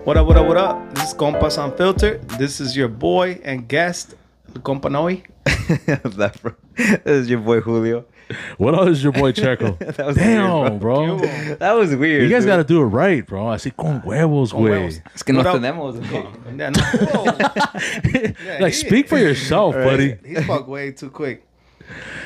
What up? This is Compas Unfiltered. This is your boy and guest, Compa Noe. This is your boy Julio. What else is your boy Checo? Damn, weird, bro. That was weird. You guys got to do it right, bro. I see con huevos, güey. Es que no tenemos, güey. Like, speak for yourself, buddy. He spoke way too quick.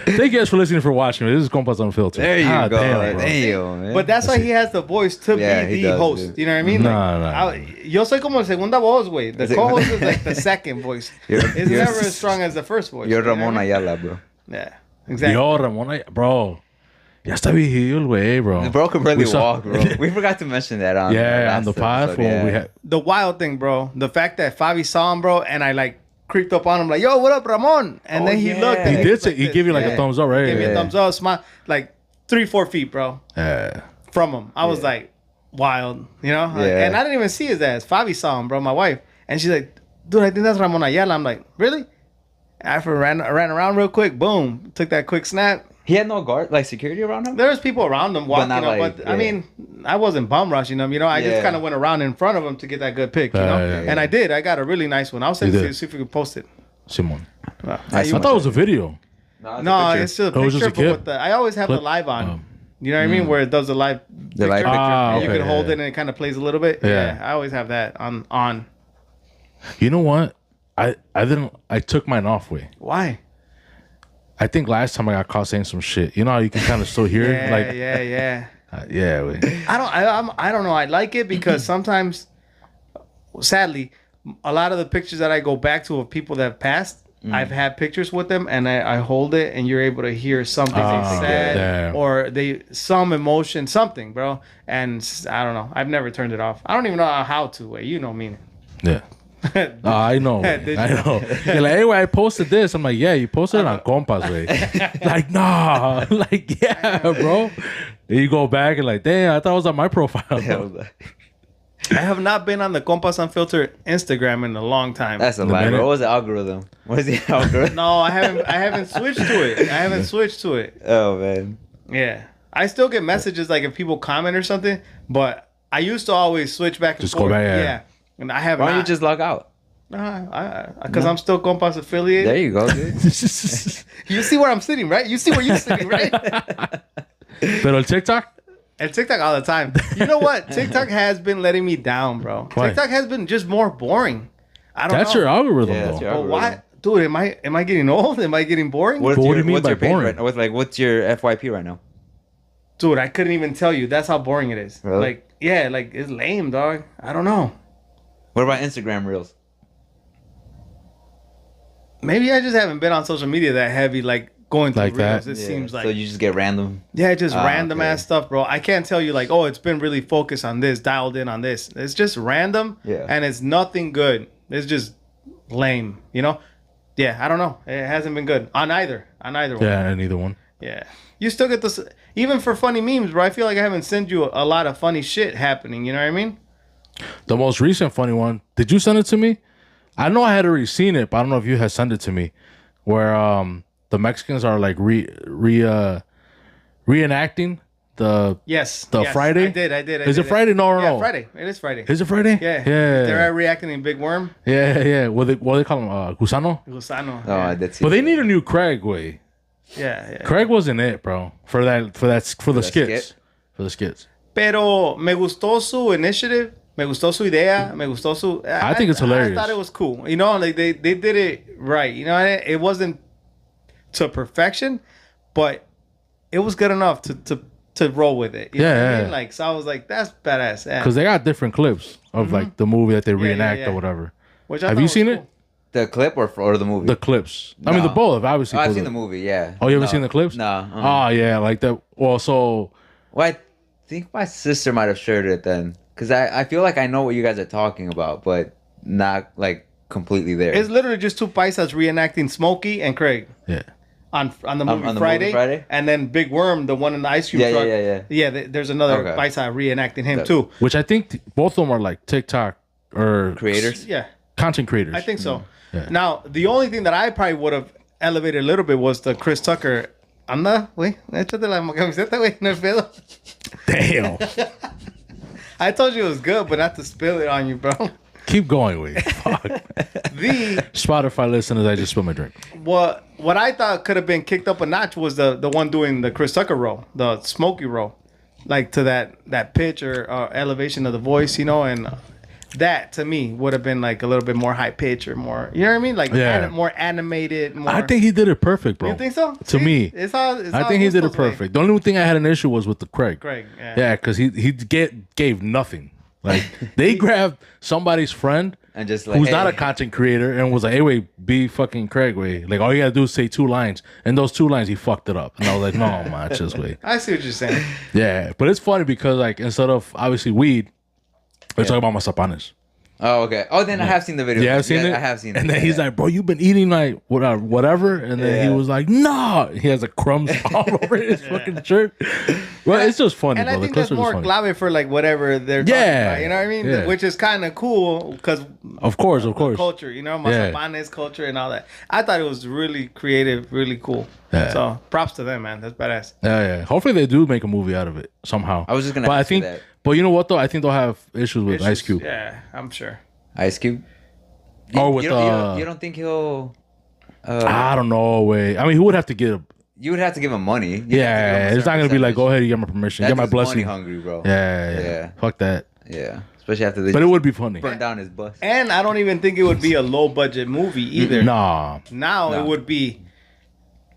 Thank you guys for listening, for watching. This is Compas Unfiltered. There you go. Damn, man. But that's why he has the voice to be the host. Dude. You know what I mean? Nah. Yo soy como el segunda voz, güey. The co-host is like the second voice. It's you're- never as strong as the first voice. You're you know Ramon what I mean? Ayala, bro. Yeah, exactly. Yo, Ramon, bro. Ya está viejillo el güey, bro. The bro could barely We saw- walk, bro. We forgot to mention that on on the pod episode, when we had. The wild thing, bro. The fact that Fabi saw him, bro, and I like creeped up on him like, yo, what up, Ramon? And then he looked. And He did say, he gave you like a thumbs up, right? Gave me a thumbs up, smile, like 3-4 feet, bro, from him. I was like, wild, you know? Yeah. And I didn't even see his ass. Fabi saw him, bro, my wife. And she's like, dude, I think that's Ramon Ayala. I'm like, really? After ran around real quick, boom, took that quick snap. He had no guard, like security around him? There was people around him walking not up, like, but I mean, I wasn't bum rushing him, you know? I just kind of went around in front of him to get that good pic, you know? And I did. I got a really nice one. I'll send it to you, see if we can post it. Simon. I thought it was a video. No, it's just a Oh, it was picture, just a but clip? with the, I always have the live on. You know what I mean? Where it does the live picture. live picture. Ah, You okay, can hold yeah. it and it kind of plays a little bit. Yeah. I always have that on. You know what? I took mine off, way. Why? I think last time I got caught saying some shit. You know how you can kind of still hear it? Like, Yeah. wait. I don't know. I like it because sometimes, sadly, a lot of the pictures that I go back to of people that have passed, I've had pictures with them and I hold it and you're able to hear something they said damn. or some emotion, something, bro. And I don't know. I've never turned it off. I don't even know how to. You know me. Yeah. I know. Did I you? know. You're like, anyway, I posted this. I'm like, yeah, you posted it on Compas, way. Like, nah. Like, yeah, bro. Then you go back and like, damn, I thought it was on my profile. I have not been on the Compas Unfiltered Instagram in a long time. That's a lie, bro. What was the algorithm? What is the algorithm? No, I haven't switched to it. Oh, man. Yeah. I still get messages like if people comment or something, but I used to always switch back and Just forth. go back, yeah. And I have Why don't you not. just log out? Because I'm still Compas affiliated. There you go, dude. You see where I'm sitting, right? You see where you're sitting, right? Pero el TikTok? And TikTok all the time. You know what? TikTok has been letting me down, bro. Why? TikTok has been just more boring. I don't That's know. your algorithm, Yeah, that's though. your But why? Dude, am I getting old? Am I getting boring? What do you mean by your page boring? Right, what's your FYP right now? Dude, I couldn't even tell you. That's how boring it is. Really? Like, yeah, like it's lame, dog. I don't know. What about Instagram Reels? Maybe I just haven't been on social media that heavy, like going through Like that? reels. It seems like So you just get random. just random okay. ass stuff, bro. I can't tell you like, oh, it's been really focused on this, dialed in on this. It's just random, and it's nothing good. It's just lame, you know? Yeah, I don't know. It hasn't been good on either one. Yeah, neither one. Yeah. You still get this, even for funny memes, bro. I feel like I haven't sent you a lot of funny shit happening. You know what I mean? The most recent funny one. Did you send it to me? I know I had already seen it, but I don't know if you had sent it to me. Where the Mexicans are like reenacting the Yes. Friday. I did. Is it Friday? No, Yeah, no. Friday. It is Friday. Is it Friday? Yeah. Yeah. They're reacting in Big Worm. Yeah. What they call him? Gusano. Gusano. Oh, yeah. that's But they need a new Craig way. Yeah. Craig wasn't it, bro. For the skits. skit? For the skits. Pero me gustó su initiative. Me gustó su idea. Me gustó su. I think it's hilarious. I thought it was cool. You know, like they did it right. You know, it wasn't to perfection, but it was good enough to roll with it. You know what I mean? Like, so I was like, that's badass. Yeah. Because they got different clips of like the movie that they reenact or whatever. Which I Have thought you was seen cool. it? The clip or the movie? The clips. I mean, the both. Obviously. I've seen the movie, yeah. Oh, you haven't seen the clips? No. Oh, yeah. Like that. Well, so. Well, I think my sister might have shared it then. Because I feel like I know what you guys are talking about, but not like completely there. It's literally just two paisas reenacting Smokey and Craig. Yeah. On the movie on the Friday, movie Friday? And then Big Worm, the one in the ice cream truck. Yeah. There's another Okay. paisa reenacting him too. Which I think both of them are like TikTok or Creators? Yeah, content creators. I think so. Yeah. Now, the only thing that I probably would have elevated a little bit was the Chris Tucker. Anda, güey, échate la camiseta, güey, no es pedo. Damn. I told you it was good, but not to spill it on you, bro. Keep going, wait. Fuck. The Spotify listeners, I just spilled my drink. what I thought could have been kicked up a notch was the one doing the Chris Tucker roll, the Smokey roll, like to that pitch or elevation of the voice, you know, and that to me would have been like a little bit more high pitch or more, you know what I mean, like Yeah. more animated. More, I think he did it perfect, bro. you think so? To me, I I think he did it perfect. The only thing I had an issue was with the Craig. Craig, yeah. Yeah, because he gave nothing. Like they grabbed somebody's friend And just like, who's hey. not a content creator and was like, hey, wait, be fucking Craig, wait. Like all you gotta do is say 2 lines, and those 2 lines he fucked it up. And I was like, no, man, just wait. I see what you're saying. Yeah, but it's funny because like instead of obviously weed, we're talking about mazapanes. Oh, okay. Oh, then I have seen the video. Yeah, I've seen it. I have seen it. And then he's like, bro, you've been eating like whatever. And then he was like, no. He has like crumbs all over his fucking shirt. Well, it's just funny, And bro. I The think clips that's are just more funny. clave for like whatever they're talking Yeah. about, you know what I mean? Yeah. Which is kind of cool because Of course. culture, you know, Yeah. mazapanes culture and all that. I thought it was really creative, really cool. Yeah. So props to them, man. That's badass. Yeah. Hopefully they do make a movie out of it somehow. I was just gonna But I ask you think, that. but you know what though? I think they'll have issues with It's Ice just- Cube. Yeah, I'm sure. Ice Cube. Or with you don't think he'll? I don't know. Wait, I mean, who would have to get a? You would have to give him money. You'd have to give him Yeah, a it's not certain gonna be like, percentage. go ahead, you get my permission, That get my dude's money blessing. hungry, bro. Yeah. Fuck that. Yeah. Especially after they But it would be funny. burn down his bus. And I don't even think it would be a low budget movie either. Nah. Now No. it would be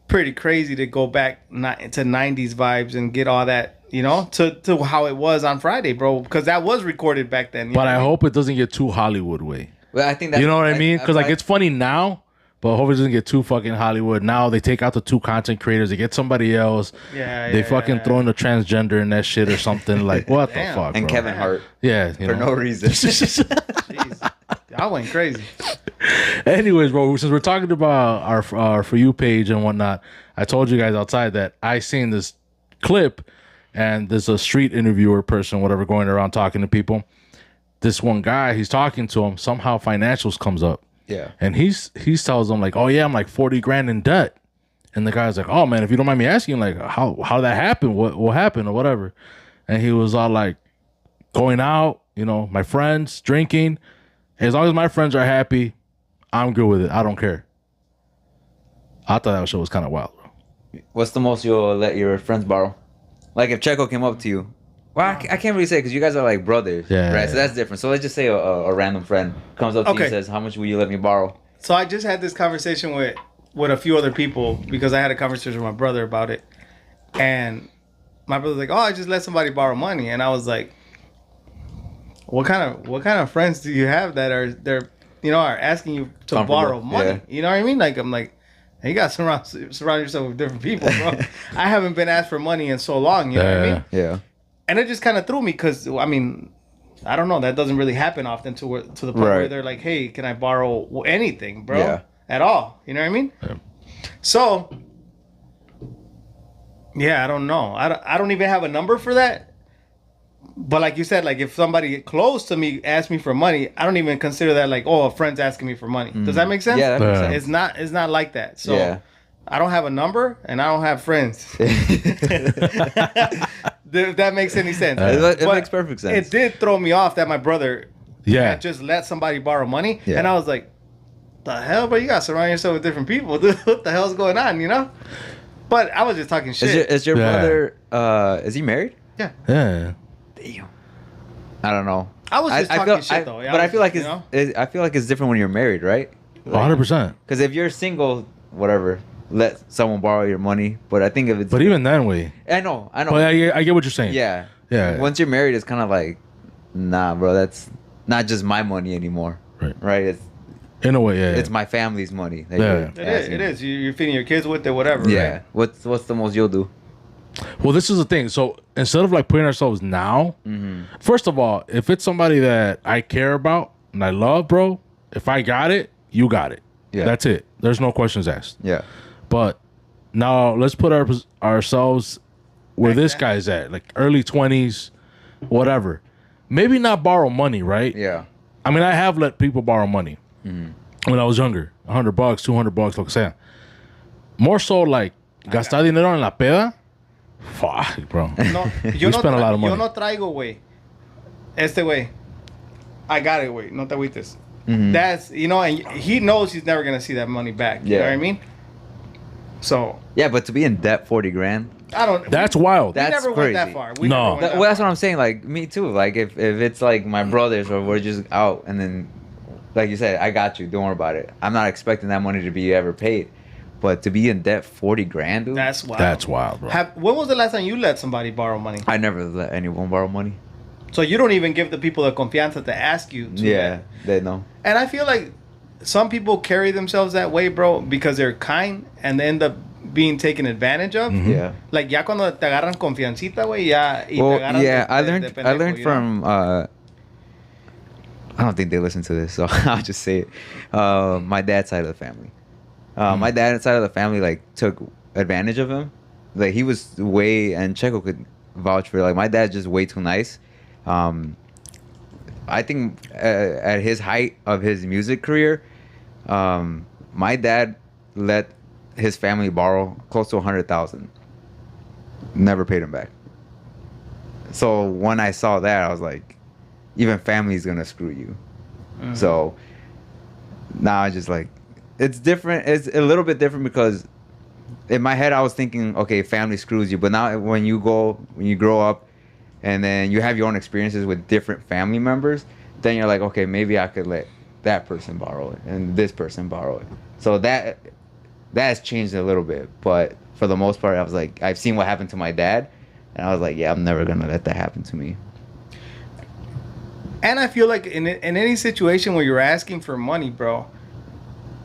pretty crazy to go back to 90s vibes and get all that, you know, to how it was on Friday, bro. Because that was recorded back then. you But know I what mean? hope it doesn't get too Hollywood way. Well, I think that You know what I mean? Because like it's funny now, but I hope it doesn't get too fucking Hollywood. Now they take out the 2 content creators, they get somebody else. Yeah, They yeah, fucking yeah. throw in a transgender in that shit or something. Like what Damn. the fuck? and bro? Kevin Hart Yeah, you for know. no reason. Jeez. I went crazy. Anyways, bro, since we're talking about our For You page and whatnot, I told you guys outside that I seen this clip, and there's a street interviewer person, whatever, going around talking to people. This one guy, he's talking to him. Somehow financials comes up, Yeah. and he tells them like, "Oh yeah, I'm like 40 grand in debt." And the guy's like, "Oh man, if you don't mind me asking, like how that happened? What happened or whatever?" And he was all like, "Going out, you know, my friends drinking. As long as my friends are happy, I'm good with it. I don't care." I thought that show was kind of wild, bro. What's the most you'll let your friends borrow? Like if Checo came up to you. Well, I can't really say because you guys are like brothers, Yeah. right? So that's different. So let's just say a random friend comes up to you Okay. and says, "How much will you let me borrow?" So I just had this conversation with a few other people because I had a conversation with my brother about it, and my brother's like, "Oh, I just let somebody borrow money," and I was like, "What kind of friends do you have that are are asking you to Comfortable, borrow money?" yeah. You know what I mean? Like I'm like, hey, you got to surround yourself with different people, bro. I haven't been asked for money in so long. You know what I mean? Yeah. And it just kind of threw me because I mean, I don't know. That doesn't really happen often to the point where Right. they're like, "Hey, can I borrow anything, bro?" Yeah. At all. You know what I mean? Yeah. So, yeah, I don't know. I don't even have a number for that. But like you said, like if somebody close to me asks me for money, I don't even consider that like, oh, a friend's asking me for money. Does that make sense? Yeah, that makes Yeah. sense. It's not like that. So Yeah. I don't have a number and I don't have friends. If that makes any sense. It But makes perfect sense. It did throw me off that my brother Yeah. had just let somebody borrow money. Yeah. And I was like, the hell, bro? You got to surround yourself with different people. Dude. What the hell's going on, you know? But I was just talking shit. Is your Yeah. brother, is he married? Yeah. Yeah. Damn. I don't know. I was just talking shit, though. Yeah, But I was feel like just, I feel like it's different when you're married, right? 100%. Because if you're single, whatever, let someone borrow your money. But I think if it's, But even then, way. I know. But I get what you're saying. Yeah. Yeah. Once you're married, it's kind of like, nah, bro, that's not just my money anymore. Right. It's In a way, yeah. it's my family's money. That Yeah. you're It is. asking. It is. You're feeding your kids with it, whatever. Yeah. Right? What's the most you'll do? Well, this is the thing. So instead of like putting ourselves now, first of all, if it's somebody that I care about and I love, bro, if I got it, you got it. Yeah. That's it. There's no questions asked. Yeah. But now let's put ourselves where this guy's at, like early 20s, whatever. Maybe not borrow money, right? Yeah. I mean, I have let people borrow money when I was younger. $100, $200, lo que sea. More so like gastar dinero en la peda. Fuck, bro. No, You spent a lot of money. Yo no traigo, güey. este way, I got it, way, no te agüites. Mhm. That's, you know, and he knows he's never going to see that money back. You know what I mean? So. Yeah, but to be in debt 40 grand. I don't. That's wild. We That's never went that crazy. far. We No. never went that Well, that's far. what I'm saying. Like, me too. Like, if it's like my brothers or we're just out and then, like you said, I got you. Don't worry about it. I'm not expecting that money to be ever paid. But to be in debt 40 grand, dude. That's wild. That's wild, bro. When was the last time you let somebody borrow money? I never let anyone borrow money. So you don't even give the people the confianza to ask you to. Yeah, they know. And I feel like some people carry themselves that way, bro, because they're kind and they end up being taken advantage of. Yeah. Like ya cuando te agarran confiancita, güey, ya y Well, te agarran yeah, de I learned pendejo, you know? from I don't think they listen to this, so I'll just say it. My dad's side of the family. My dad's side of the family like took advantage of him. Like he was way, and Checo could vouch for it. Like my dad's just way too nice. I think at his height of his music career, my dad let his family borrow close to 100,000. Never paid him back. So when I saw that, I was like, even family's gonna screw you. Mm-hmm. So now I just like, it's different. It's a little bit different because in my head I was thinking, okay, family screws you. But now when you grow up, and then you have your own experiences with different family members, then you're like, okay, maybe I could let that person borrow it and this person borrow it. So that has changed a little bit. But for the most part, I was like, I've seen what happened to my dad, and I was like, yeah, I'm never gonna let that happen to me. And I feel like in any situation where you're asking for money, bro,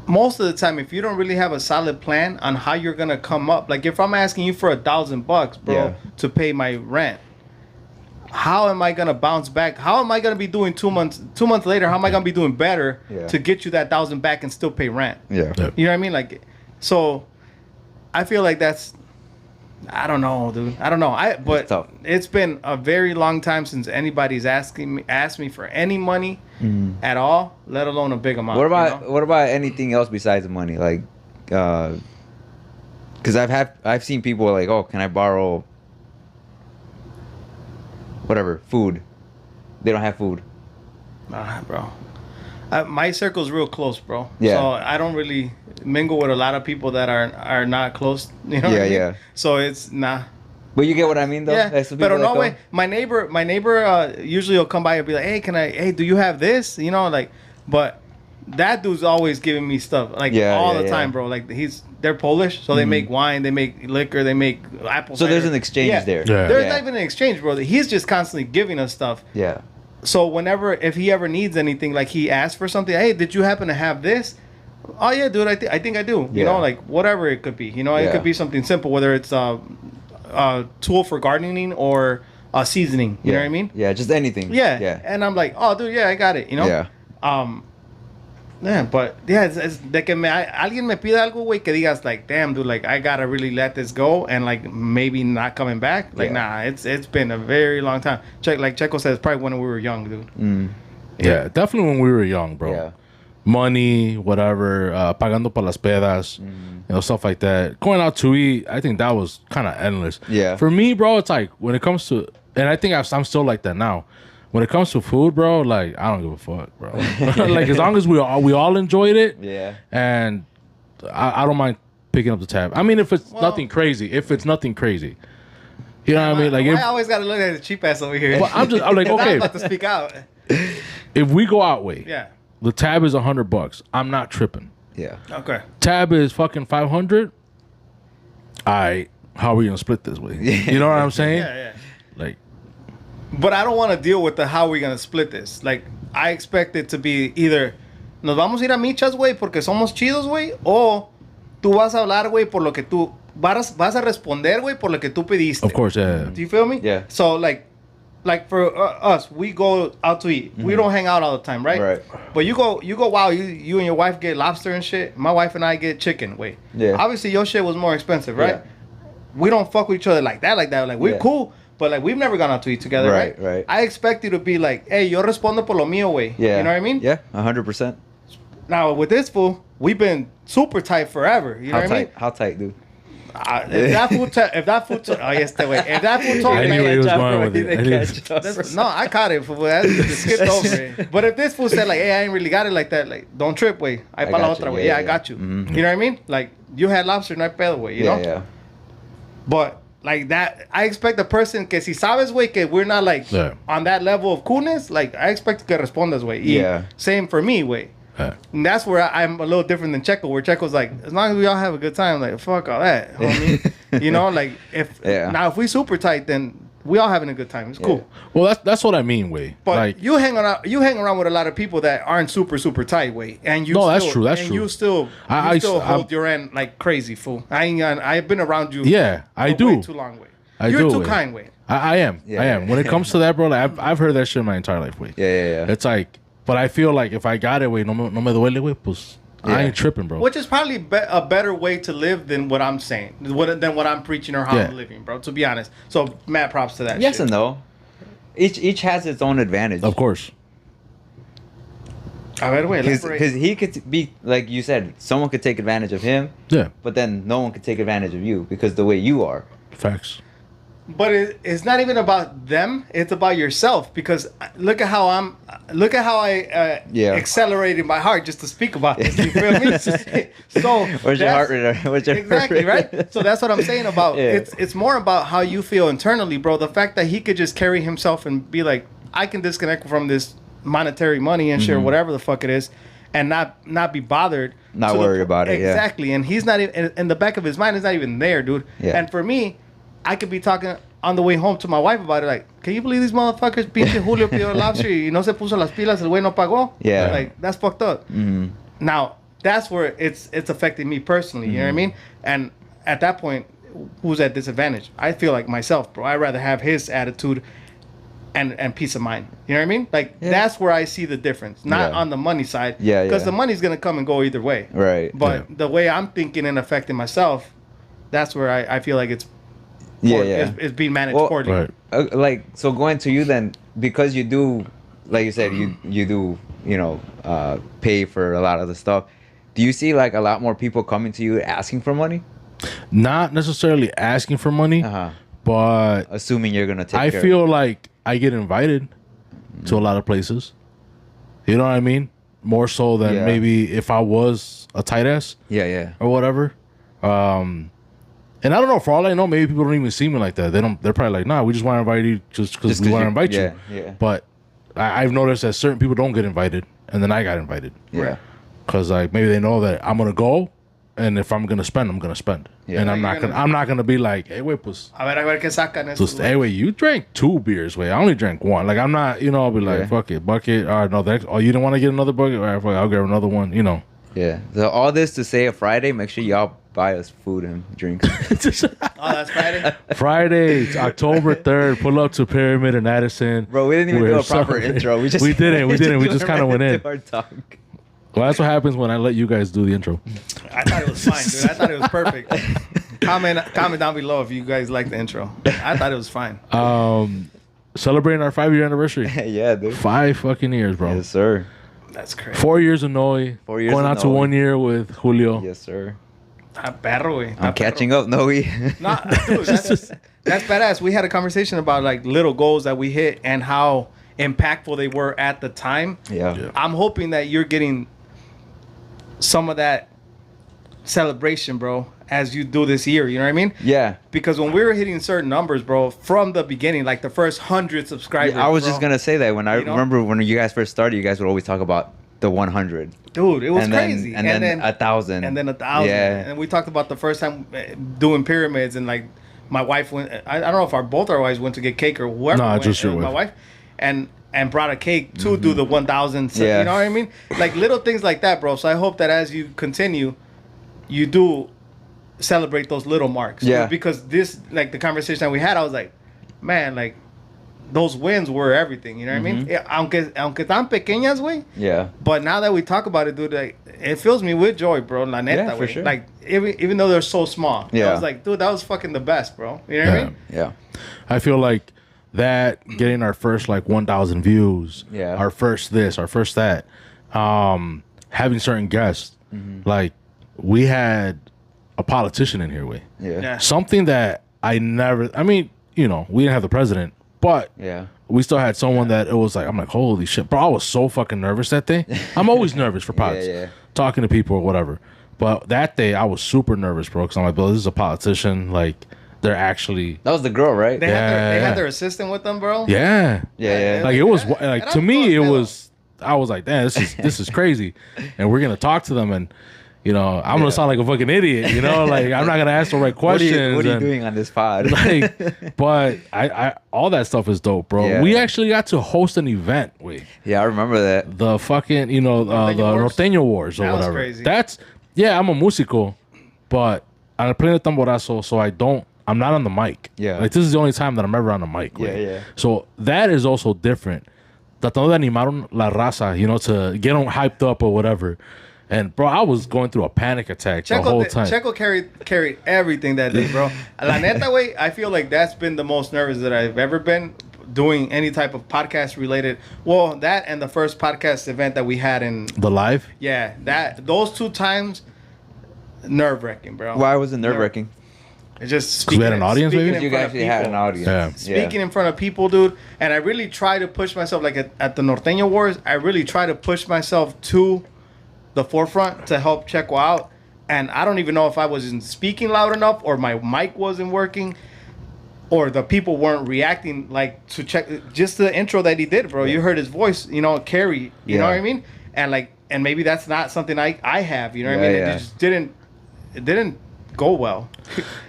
most of the time, if you don't really have a solid plan on how you're gonna come up, like if I'm asking you for $1,000, bro, Yeah. to pay my rent, how am I gonna bounce back? How am I gonna be doing 2 months? 2 months later, how am I gonna be doing better to get you that 1,000 back and still pay rent? Yeah. Yep. You know what I mean? Like, so I feel like that's, I don't know, dude. I don't know. But tough. it's been a very long time since anybody's asked me for any money at all, let alone a big amount. What about you know? what about anything else besides money? Like, because I've seen people like, oh, can I borrow whatever food? They don't have food. Nah, bro. My circle's real close, bro. Yeah. So I don't really mingle with a lot of people that are not close. You know what Yeah, I mean? yeah. So it's nah. But you get what I mean, though. Yeah, That's the but people no that way. come. My neighbor usually will come by and be like, hey, do you have this? You know, like, but that dude's always giving me stuff, like all the time, bro. Like they're Polish, so they make wine, they make liquor, they make apple So cider. there's an exchange there. Yeah. There's not even an exchange, bro. He's just constantly giving us stuff. Yeah. So if he ever needs anything, like he asks for something, hey, did you happen to have this? Oh yeah, dude, I think I do. You know, like whatever it could be. You know, it could be something simple, whether it's a tool for gardening or seasoning. You know what I mean? Yeah, just anything. Yeah. Yeah. And I'm like, oh, dude, yeah, I got it. You know? Yeah. Yeah, but yeah, it's de que alguien me pida algo, güey, que digas like, damn, dude, like I gotta really let this go and like maybe not coming back. Like, nah, it's been a very long time. Like Checo says, probably when we were young, dude. Yeah, definitely when we were young, bro. Yeah. Money, whatever, pagando para las pedas, you know, stuff like that. Going out to eat, I think that was kind of endless. Yeah. For me, bro, it's like when it comes to, and I think I'm still like that now. When it comes to food, bro, like I don't give a fuck, bro. Like as long as we all enjoyed it, Yeah. and I don't mind picking up the tab. I mean, if it's nothing crazy, you know what I mean? Like, I always gotta look at the cheap ass over here. Well, I'm like, I'm okay, about to speak out. if we go out way, Yeah. the tab is $100. I'm not tripping. Yeah. Okay. Tab is fucking 500. How are we gonna split this way? You know what I'm saying? Yeah. Like, But I don't want to deal with the how we're gonna split this. Like, I expect it to be either nos vamos a ir a michas, güey, porque somos chidos, güey, o tú vas a hablar, güey, por lo que tú vas a responder, güey, por lo que tú pediste. of course, yeah. Do you feel me? Yeah. So like for us, we go out to eat. We don't hang out all the time, right? Right. But you go. Wow, you and your wife get lobster and shit. My wife and I get chicken. Wait. Yeah. Obviously, your shit was more expensive, right? Yeah. We don't fuck with each other like that. Like we're cool. But like we've never gone out to eat together, right? Right. I expect you to be like, hey, yo respondo por lo mío, güey. Yeah. You know what I mean? Yeah. 100%. Now with this fool, we've been super tight forever. You know How what tight? I mean? How tight, dude? If that fool told I me, knew he was going with He didn't it. catch up. no, I caught it. That just skipped over it. But if this fool said like, "Hey, I ain't really got it like that," like, don't trip, way. I pa la got you. otra way. Yeah, I yeah. got you. Mhm. You know what I mean? Like, you had lobster, no hay pedo, way. You know? Yeah. But like that, I expect the person que si sabes, way, que we're not like on that level of coolness. Like, I expect que respondas, way. Yeah. Same for me, way. And that's where I'm a little different than Checo, where Checo's like, as long as we all have a good time, like, fuck all that, homie. You know, like, now if we super tight, then we all having a good time. It's cool. Well, that's what I mean, way. But like, you hang around with a lot of people that aren't super tight, way, and you. No, still, that's true. That's and true. You still hold your end like crazy, fool. I've been around you. Yeah, I do. Way too long, way. You're too kind, way. I am. I am. When it comes to that, bro, like, I've heard that shit my entire life, way. Yeah. It's like, but I feel like if I got it, way, no me duele, way, pues, I ain't tripping, bro. Which is probably a better way to live than what I'm saying, than what I'm preaching or how I'm living, bro. To be honest, so mad props to that. Yes shit. and no. Each has its own advantage. Of course. Because he could be, like you said, someone could take advantage of him. Yeah. But then no one could take advantage of you because the way you are. Facts. But it's not even about them. It's about yourself. Because look at how I accelerated my heart just to speak about this. You feel me? So where's your heart rate? Exactly right. So that's what I'm saying about. It's more about how you feel internally, bro. The fact that he could just carry himself and be like, I can disconnect from this monetary money and share whatever the fuck it is, and not be bothered. Not worried about it. Exactly. And he's not even in the back of his mind. Is not even there, dude. Yeah. And for me, I could be talking on the way home to my wife about it, like, can you believe these motherfuckers? Pinche Julio pidió lobster y no se puso las pilas, el güey no pagó. Yeah. Like, that's fucked up. Mm-hmm. Now, that's where it's affecting me personally, you know what I mean? And at that point, who's at disadvantage? I feel like myself, bro. I'd rather have his attitude and peace of mind. You know what I mean? Like, that's where I see the difference. Not on the money side. Yeah, because the money's going to come and go either way. Right. But the way I'm thinking and affecting myself, that's where I feel like it's it's being managed poorly. Right. Like, so going to you then, because you do, like you said, you do, pay for a lot of the stuff. Do you see like a lot more people coming to you asking for money? Not necessarily asking for money, but assuming you're gonna take. I feel like I get invited to a lot of places. You know what I mean? More so than maybe if I was a tight ass. Yeah. Or whatever. And I don't know. For all I know, maybe people don't even see me like that. They're probably like, nah, we just want to invite you just because we want to invite you. Yeah. But I've noticed that certain people don't get invited, and then I got invited. Yeah. Because like maybe they know that I'm gonna go, and if I'm gonna spend, I'm gonna spend. Yeah. And I'm not gonna be like, hey, wait, pues. A ver qué sacan Just, hey, wait, you drank 2 beers, wait. I only drank 1. Like I'm not, I'll be like, fuck it, bucket. All right, no, you didn't want to get another bucket. All right, fuck it, I'll grab another one. Yeah. So all this to say, a Friday, make sure y'all buy us food and drinks. That's Friday. Friday, it's October 3rd. Pull up to Pyramid and Addison. Bro, we didn't even do a proper intro. We didn't. We just kind of went in. Our talk. Well, that's what happens when I let you guys do the intro. I thought it was fine, dude. I thought it was perfect. Comment down below if you guys like the intro. I thought it was fine. Celebrating our 5-year anniversary. Yeah, dude. 5 fucking years, bro. Yes, sir. That's crazy. 4 years of Noe. 4 years going of out to Noe. 1 year with Julio. Yes, sir. Perro, güey. I'm catching up, Noe. Nah, dude, that's badass. We had a conversation about like little goals that we hit and how impactful they were at the time. Yeah. I'm hoping that you're getting some of that celebration, bro, as you do this year. You know what I mean? Yeah. Because when we were hitting certain numbers, bro, from the beginning, like the first 100 subscribers. I was just gonna say that when I remember when you guys first started, you guys would always talk about the 100. Dude, it was crazy. And then 1,000. And then 1,000. Yeah. And we talked about the first time doing pyramids, and like my wife went. I don't know if both our wives went to get cake or whoever. No, went, just your my wife. and brought a cake to do the 1,000. Yeah. You know what I mean? Like little things like that, bro. So I hope that as you continue, you do celebrate those little marks. Yeah. Because this, like the conversation that we had, I was like, man, like those wins were everything. You know what I mean? Aunque tan pequeñas, güey. Yeah. But now that we talk about it, dude, like, it fills me with joy, bro. La neta, Yeah, for sure. Like even though they're so small, I Yeah. was like, dude, that was fucking the best, bro. You know what I mean? Yeah. I feel like that getting our first like 1,000 views, Yeah. our first this, our first that, having certain guests, like we had a politician in here, way. Yeah. Something that I never. I mean, you know, we didn't have the president, but Yeah. we still had someone that it was like, I'm like, holy shit, bro. I was so fucking nervous that day. I'm always nervous for pods, talking to people or whatever. But that day, I was super nervous, bro, because I'm like, bro, this is a politician. Like, they're actually. That was the girl, right? They had their assistant with them, bro. Yeah. Yeah. Like, it was, like, to me, it was, I was like, damn, this is crazy. And we're going to talk to them, and, you know, I'm going to sound like a fucking idiot, you know? Like, I'm not going to ask the right questions. What are you doing on this pod? Like, but I all that stuff is dope, bro. Yeah. We actually got to host an event. Yeah, I remember that. The fucking, you know, the Norteño Wars or that whatever. Was crazy. That's, yeah, I'm a músico, but I'm playing the tamborazo, so I'm not on the mic. Yeah. Like, this is the only time that I'm ever on the mic. Yeah. So that is also different. Tratando de animar la raza, you know, to get them hyped up or whatever. And, bro, I was going through a panic attack the whole time. Checo carried everything that day, bro. La neta, way, I feel like that's been the most nervous that I've ever been doing any type of podcast related. Well, that and the first podcast event that we had in The live? Yeah, those 2 times, nerve wracking, bro. Why was it nerve wracking? It's just Because we had an audience, maybe? You actually had an audience. Yeah. Speaking in front of people, dude. And I really try to push myself, like at the Norteño Wars, I really try to push myself to the forefront to help Checo out. And I don't even know if I wasn't speaking loud enough or my mic wasn't working or the people weren't reacting like to check just the intro that he did, bro. You heard his voice, you know, carry, you know what I mean? And maybe that's not something I have, you know what I mean? It just didn't go well.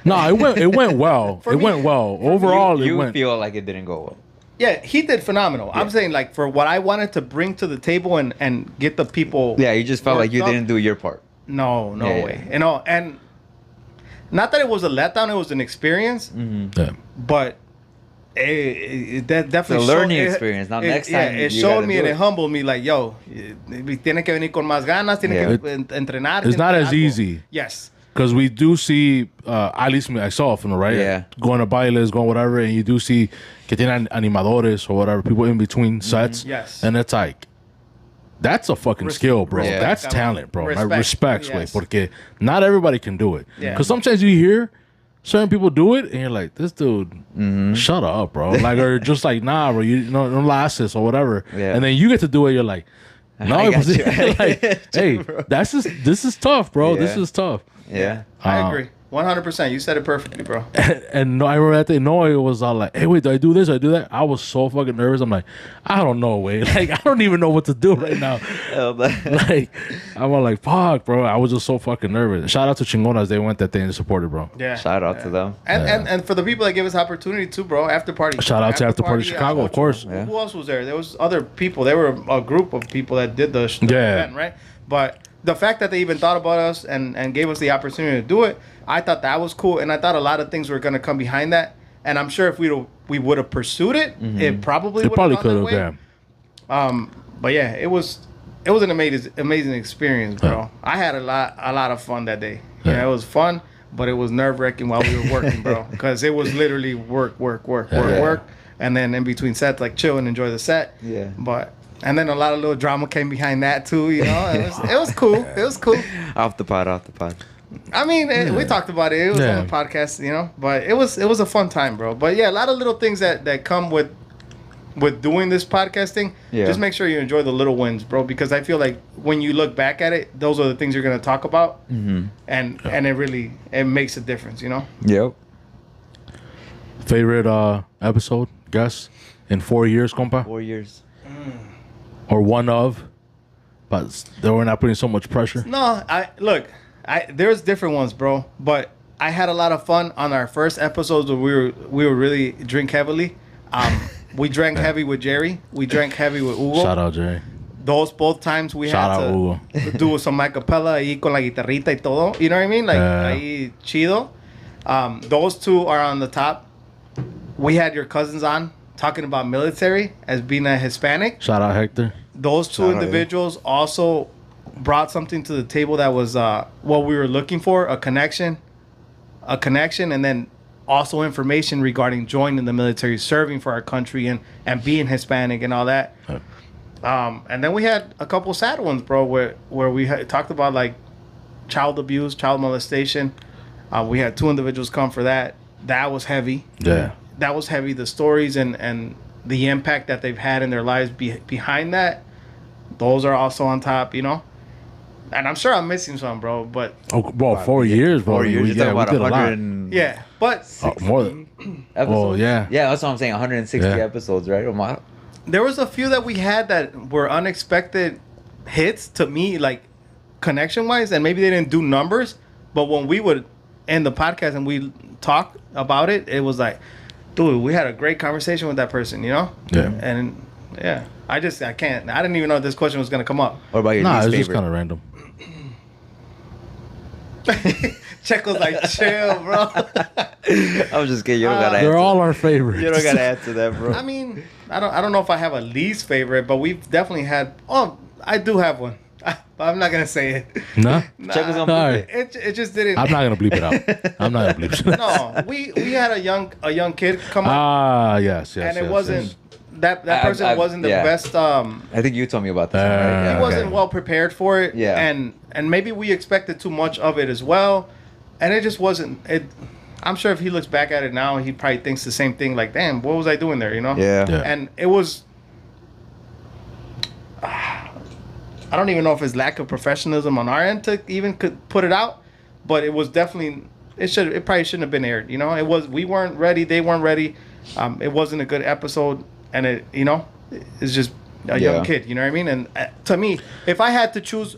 No, it went well. It went well. Overall, you it went. feel like it didn't go well. Yeah, he did phenomenal. Yeah. I'm saying, like, for what I wanted to bring to the table and get the people. Yeah, you just felt like you didn't do your part. No way. You know, and not that it was a letdown, it was an experience. Mm-hmm. Yeah. But it definitely it's a learning experience. Now, next time. It showed me and it humbled me, like, yo, tiene que venir con más ganas, tiene que entrenar. It's not as easy. Yes. Because we do see, at least myself, you know, right? Yeah. Going to bailes, going whatever, and you do see que tienen animadores or whatever, people in between sets. Yes. And it's like, that's a fucking skill, bro. Respect. That's talent, bro. Respect, yes. Porque not everybody can do it. Yeah. Because sometimes you hear certain people do it, and you're like, this dude, shut up, bro. Like, or just like, nah, bro, you know, no laces or whatever. Yeah. And then you get to do it, you're like, no, I got you. like, hey, this is tough, bro. Yeah. This is tough. Yeah. I agree. 100%. You said it perfectly, bro. And no, I remember that day, Noe was all like, hey, wait, do I do this? Do I do that? I was so fucking nervous. I'm like, I don't know, wait. Like, I don't even know what to do right now. Like, I'm all like, fuck, bro. I was just so fucking nervous. Shout out to Chingonas. They went that day and supported, bro. Yeah. Shout out to them. And for the people that gave us opportunity too, bro. After party. Shout out to After Party Chicago, of course. Who else was there? There was other people. There were a group of people that did the event, right? But the fact that they even thought about us and gave us the opportunity to do it, I thought that was cool. And I thought a lot of things were going to come behind that. And I'm sure if we would have pursued it, it probably would have could have, yeah. But yeah, it was an amazing experience, bro. Yeah. I had a lot of fun that day. Yeah, it was fun, but it was nerve-wracking while we were working, bro. Because it was literally work. And then in between sets, like, chill and enjoy the set. Yeah. And then a lot of little drama came behind that too, you know. It was cool. It was cool. Off the pod. I mean, we talked about it. It was on the podcast, you know. But it was a fun time, bro. But yeah, a lot of little things that come with doing this podcasting. Yeah. Just make sure you enjoy the little wins, bro. Because I feel like when you look back at it, those are the things you're gonna talk about, and it makes a difference, you know. Yep. Favorite episode, guess, in 4 years, compa? 4 years. Or one of, but they were not putting so much pressure. No, there's different ones, bro. But I had a lot of fun on our first episodes where we were really drink heavily. We drank heavy with Jerry. We drank heavy with Hugo. Shout out Jerry. Those both times we had to do some acapella ahí con la guitarrita y todo. You know what I mean? Like ahí chido. Those two are on the top. We had your cousins on talking about military as being a Hispanic. Shout out Hector. Those two individuals also brought something to the table that was what we were looking for, a connection, and then also information regarding joining the military, serving for our country, and being Hispanic and all that. And then we had a couple sad ones, bro, where we talked about like child abuse, child molestation, We had 2 individuals come for that. That was heavy. Yeah. That was heavy. The stories and the impact that they've had in their lives behind that, those are also on top, you know? And I'm sure I'm missing some, bro, but... Oh, well, 4 years, bro. 4 years, We you're talking we about did a lot. 100 Yeah, but More than... episodes. Oh, yeah. Yeah, that's what I'm saying. 160 Yeah. episodes, right? there was a few that we had that were unexpected hits to me, like, connection-wise, and maybe they didn't do numbers, but when we would end the podcast and we talk about it, it was like, dude, we had a great conversation with that person, you know? Yeah. And, yeah. I can't. I didn't even know this question was going to come up. What about your Nah, least it's just favorite? kind of random. Checo's like, chill, bro. I was just kidding. You don't gotta They're answer. all our favorites. You don't gotta answer that, bro. I mean, I don't know if I have a least favorite, but we've definitely had. Oh, I do have one. I'm not gonna say it. No? Nah, Check us on Sorry. it just didn't. I'm not going to bleep it out. I'm not going to bleep it out. No, we had a young kid come up, Ah, yes. and it yes, wasn't yes. that person I- wasn't the yeah. best. I think you told me about this. one, right? He He wasn't well prepared for it. Yeah. And maybe we expected too much of it as well, and it just wasn't. It. I'm sure if he looks back at it now, he probably thinks the same thing. Like, damn, what was I doing there? You know? Yeah. Yeah. And it was. I don't even know if it's lack of professionalism on our end to even could put it out, but it was definitely. It probably shouldn't have been aired. You know, it was. We weren't ready. They weren't ready. It wasn't a good episode, and it's just a young Yeah. kid. You know what I mean? And to me, if I had to choose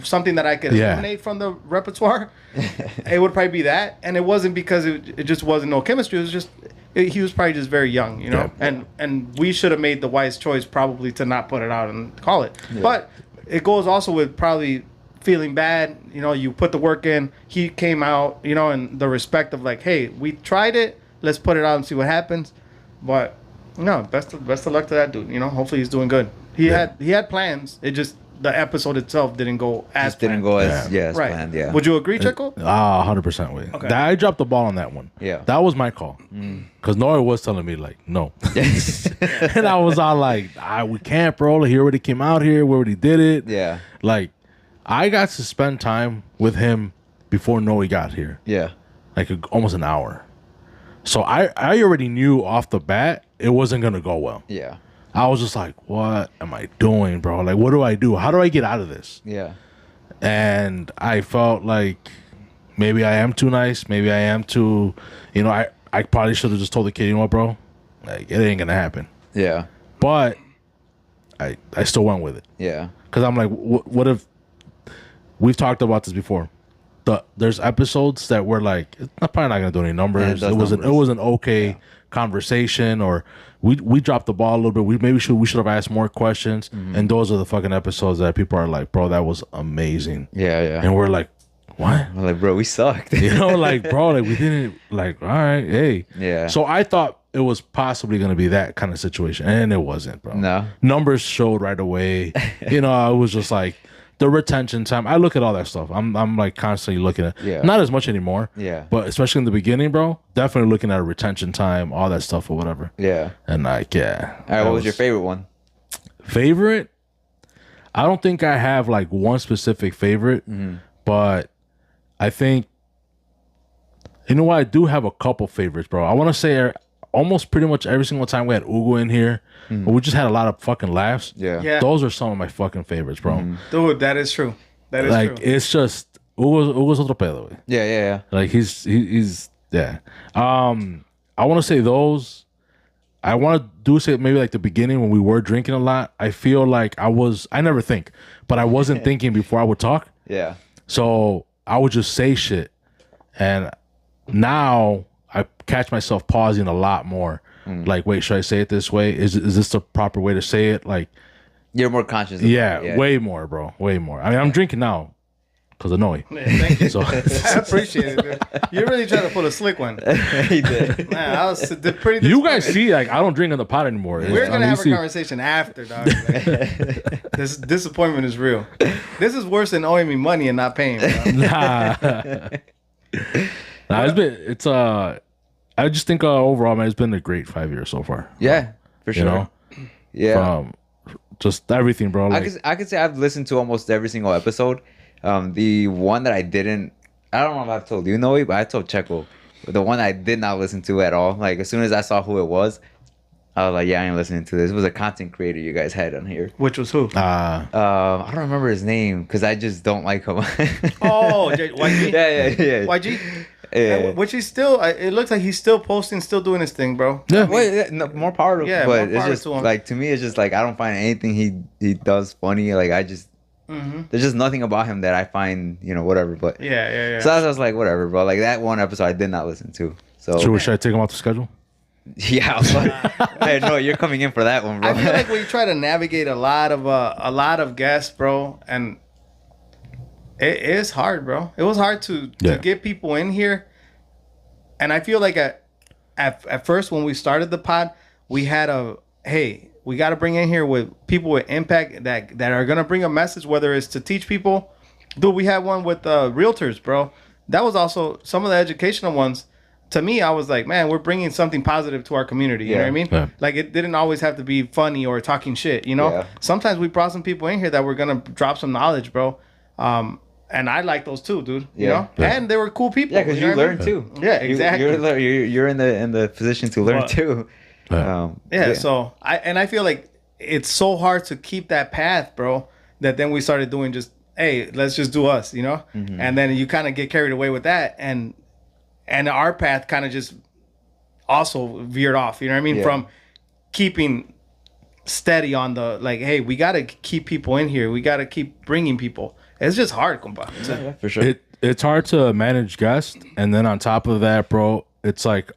something that I could Yeah. eliminate from the repertoire, it would probably be that. And it wasn't because it just wasn't no chemistry. It was just he was probably just very young, you know. Yeah. And we should have made the wise choice probably to not put it out and call it. But it goes also with probably feeling bad. You know, you put the work in. He came out, you know, and the respect of like, hey, we tried it. Let's put it out and see what happens. But no, best of luck to that dude. You know, hopefully he's doing good. He had plans. It just the episode itself didn't go as Just didn't planned. go as right. planned. Yeah. Would you agree, Checo? 100% with you. Okay. I dropped the ball on that one. Yeah. That was my call. Because Nora was telling me, like, no. And I was all like, we can't, bro. He already came out here. We already did it. Yeah. Like, I got to spend time with him before Noe got here. Yeah. Like, almost an hour. So I already knew off the bat it wasn't going to go well. Yeah. I was just like, what am I doing, bro? Like, what do I do? How do I get out of this? Yeah. And I felt like maybe I am too nice. Maybe I am too, you know, I probably should have just told the kid, you know what, bro? Like, it ain't going to happen. Yeah. But I still went with it. Yeah. Because I'm like, what if, we've talked about this before. There's episodes that were like, it's probably not going to do any numbers. Yeah, It was an okay conversation, or we dropped the ball a little bit. We should have asked more questions. And those are the fucking episodes that people are like, bro, that was amazing. Yeah. Yeah. And we're like, what? I'm like, bro, we sucked. You know, like, bro, like, we didn't, like, all right, hey. Yeah. So I thought it was possibly going to be that kind of situation, and it wasn't, bro. No. Numbers showed right away. You know, I was just like, the retention time. I look at all that stuff. I'm like constantly looking at. Yeah. Not as much anymore. Yeah. But especially in the beginning, bro, definitely looking at retention time, all that stuff or whatever. Yeah. And like, yeah. All right. What was your favorite one? Favorite? I don't think I have like one specific favorite, but I think, you know what? I do have a couple favorites, bro. I want to say almost pretty much every single time we had Ugo in here, we just had a lot of fucking laughs. Yeah. Yeah. Those are some of my fucking favorites, bro. Dude, that is true. That is Like, true. it's just, Ugo's otro pedo, güey. Yeah. Yeah. Like, he's yeah. I want to say those. I want to do say maybe like the beginning when we were drinking a lot. I feel like I never think, but I wasn't thinking before I would talk. Yeah. So I would just say shit. And now I catch myself pausing a lot more. Like, wait, should I say it this way? Is this the proper way to say it? Like, You're more conscious. Of yeah, it. way more, bro. Way more. I mean, I'm drinking now because of Noe. Yeah, thank you. So I appreciate it, dude. You're really trying to pull a slick one. He did. Man, I was pretty. you guys see, like, I don't drink in the pot anymore. We're I gonna mean, have you a see- conversation after, dog. Like, this disappointment is real. This is worse than owing me money and not paying. Bro. Nah, it's I just think overall, man, it's been a great 5 years so far. Yeah. For You sure. know, Yeah. just everything, bro. Like, I could say I've listened to almost every single episode. The one that I didn't I don't know if I've told you, Noe, but I told Checo, the one I did not listen to at all. Like as soon as I saw who it was, I was like, yeah, I ain't listening to this. It was a content creator you guys had on here. Which was who? I don't remember his name because I just don't like him. YG. Yeah. YG. Yeah. Which he's still. It looks like he's still posting, still doing his thing, bro. Yeah. Well, yeah, no, more power to him. Yeah, But more it's power just to him. like to me, it's just like I don't find anything he does funny. Like I just there's just nothing about him that I find whatever. But Yeah. so I was like whatever, bro. Like that one episode I did not listen to. So Should I take him off the schedule? yeah, I know you're coming in for that one, bro. I feel like we try to navigate a lot of guests, bro, and it is hard, bro. It was hard to get people in here, and I feel like at first when we started the pod, we had we got to bring in here with people with impact that are gonna bring a message, whether it's to teach people. Dude, we had one with realtors, bro. That was also some of the educational ones. To me, I was like, man, we're bringing something positive to our community. You know what I mean? Yeah. Like, it didn't always have to be funny or talking shit, Yeah. Sometimes we brought some people in here that were going to drop some knowledge, bro. And I like those too, dude. You know? Yeah. And they were cool people. Yeah, because you know what I learn mean? too. Yeah, exactly. You're in the position to learn But- too. Yeah. So I feel like it's so hard to keep that path, bro, that then we started doing just, hey, let's just do us, And then you kind of get carried away with that. And our path kind of just also veered off, you know what I mean? Yeah. From keeping steady on the, like, hey, we got to keep people in here. We got to keep bringing people. It's just hard, compa. Yeah, for sure. It's hard to manage guests, and then on top of that, bro, it's like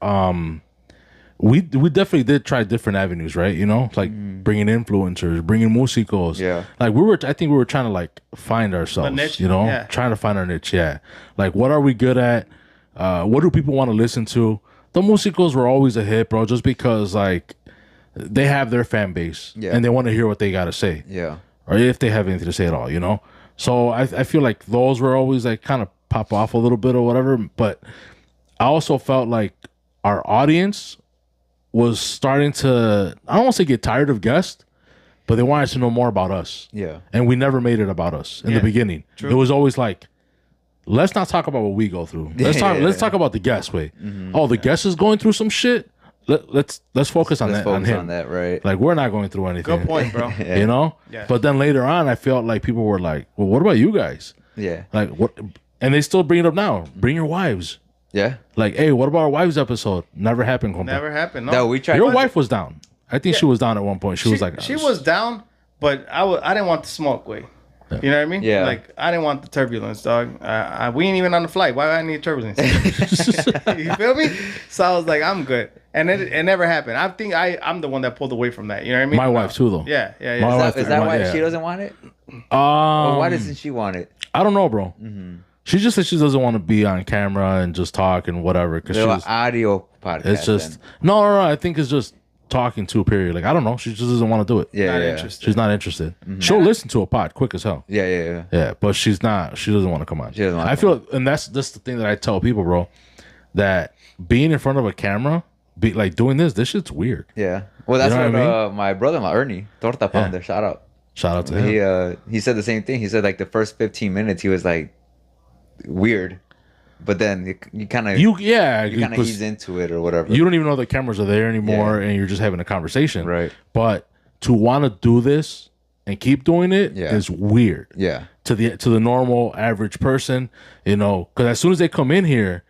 we definitely did try different avenues, right? Like bringing influencers, bringing musicos. Yeah. Like I think we were trying to like find ourselves, The niche, trying to find our niche. Yeah. Like what are we good at? What do people want to listen to? The musicals were always a hit, bro, just because like they have their fan base and they want to hear what they got to say. Yeah. Or if they have anything to say at all, So I feel like those were always like kind of pop off a little bit or whatever. But I also felt like our audience was starting to, I don't want to say get tired of guests, but they wanted to know more about us. Yeah. And we never made it about us in the beginning. True. It was always like, let's not talk about what we go through. Let's talk about the guest. Wait. Oh, the guest is going through some shit. Let's focus on that. Focus on him. on that, right? Like we're not going through anything. Good point, bro. Yeah. But then later on, I felt like people were like, "Well, what about you guys? Yeah. Like what?" And they still bring it up now. Bring your wives. Yeah. Like, hey, what about our wives episode? Never happened. Compa. Never happened. No. No, we tried. Your wife was down. I think she was down at one point. She was like, she was down, but I didn't want the smoke, way. You know what I mean? Yeah. Like, I didn't want the turbulence, dog. We ain't even on the flight. Why do I need turbulence? You feel me? So I was like, I'm good. And it never happened. I think I'm the one that pulled away from that. You know what I mean? My wife too, though. Yeah. My wife- Is that why yeah. she doesn't want it? Or why doesn't she want it? I don't know, bro. She just said she doesn't want to be on camera and just talk and whatever. Because They're she's audio podcast. it's just then. no. I think it's just talking to, period. Like I don't know. She just doesn't want to do it. Yeah. Not yeah. interested. She's not interested. She'll listen to a pod quick as hell. Yeah. Yeah, but she's not. She doesn't want to come on. She doesn't wanna I come feel, and that's the thing that I tell people, bro, that being in front of a camera, be like doing this shit's weird. Yeah. Well, that's You know what, what I my brother-in-law Ernie Torta Pounder. Shout out. Shout out to him. He said the same thing. He said like the first 15 minutes he was like weird, but then you kind of ease into it or whatever. You don't even know the cameras are there anymore, and you're just having a conversation. Right. But to want to do this and keep doing it is weird. Yeah. To the normal average person, because as soon as they come in here,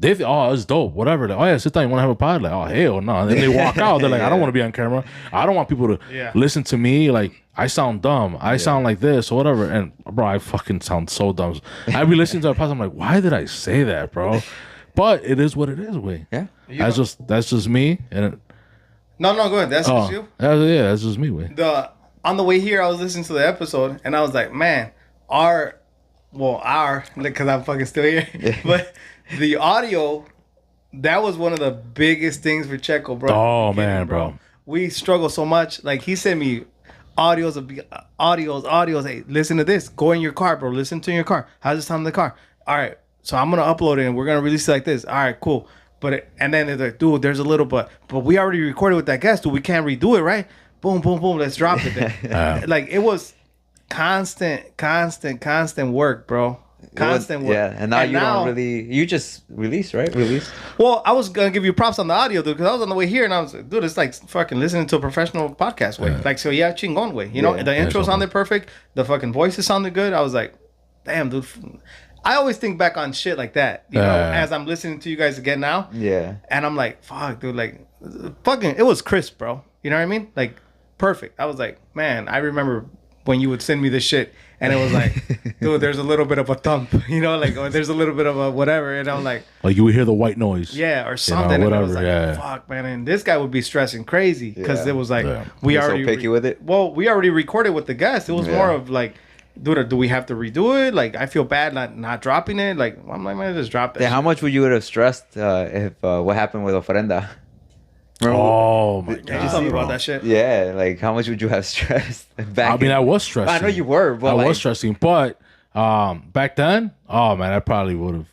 they think, oh, it's dope, whatever. Like, oh yeah, sit down, you want to have a pod? Like, oh hell no. And then they walk out. They're like, I don't want to be on camera. I don't want people to listen to me. Like, I sound dumb. I sound like this or whatever. And bro, I fucking sound so dumb. I be listening to a pod. I'm like, why did I say that, bro? But it is what it is. Way. Yeah. That's just me. And No, go ahead. That's just you. That's just me. Way. On the way here, I was listening to the episode, and I was like, man, because I'm fucking still here. But the audio, that was one of the biggest things for Checo, bro. Oh, man, bro. We struggle so much. Like, he sent me audios. Hey, listen to this. Go in your car, bro. Listen to your car. How's it sound in the car? All right. So I'm going to upload it, and we're going to release it like this. All right, cool. And then they're like, dude, there's a little, but we already recorded with that guest, dude. We can't redo it, right? Boom, boom, boom. Let's drop it then. Like, it was constant work, bro. constant work. Yeah, and now you don't really. You just release, right? Release. Well, I was gonna give you props on the audio, dude, because I was on the way here and I was like, dude, it's like fucking listening to a professional podcast way. Like, so yeah, chingon way. You know, the intro sounded perfect. The fucking voices sounded good. I was like, damn, dude. I always think back on shit like that, you know, as I'm listening to you guys again now. Yeah. And I'm like, fuck, dude, like, fucking, it was crisp, bro. You know what I mean? Like, perfect. I was like, man, I remember when you would send me this shit and it was like, dude, there's a little bit of a thump, you know, like, or there's a little bit of a whatever. And I'm like you would hear the white noise. Yeah, or something. You know, whatever, and I was like, fuck, man. And this guy would be stressing crazy because it was like, we already. So picky with it? Well, we already recorded with the guest. It was more of like, dude, do we have to redo it? Like, I feel bad not dropping it. Like, I'm like, man, just drop that. How much would you have stressed if what happened with Ofrenda? Remember, oh my god! Did you tell me about that shit? Yeah, like how much would you have stressed back? I mean, I was stressing. I know you were, but I was stressing. But back then, oh man, I probably would have.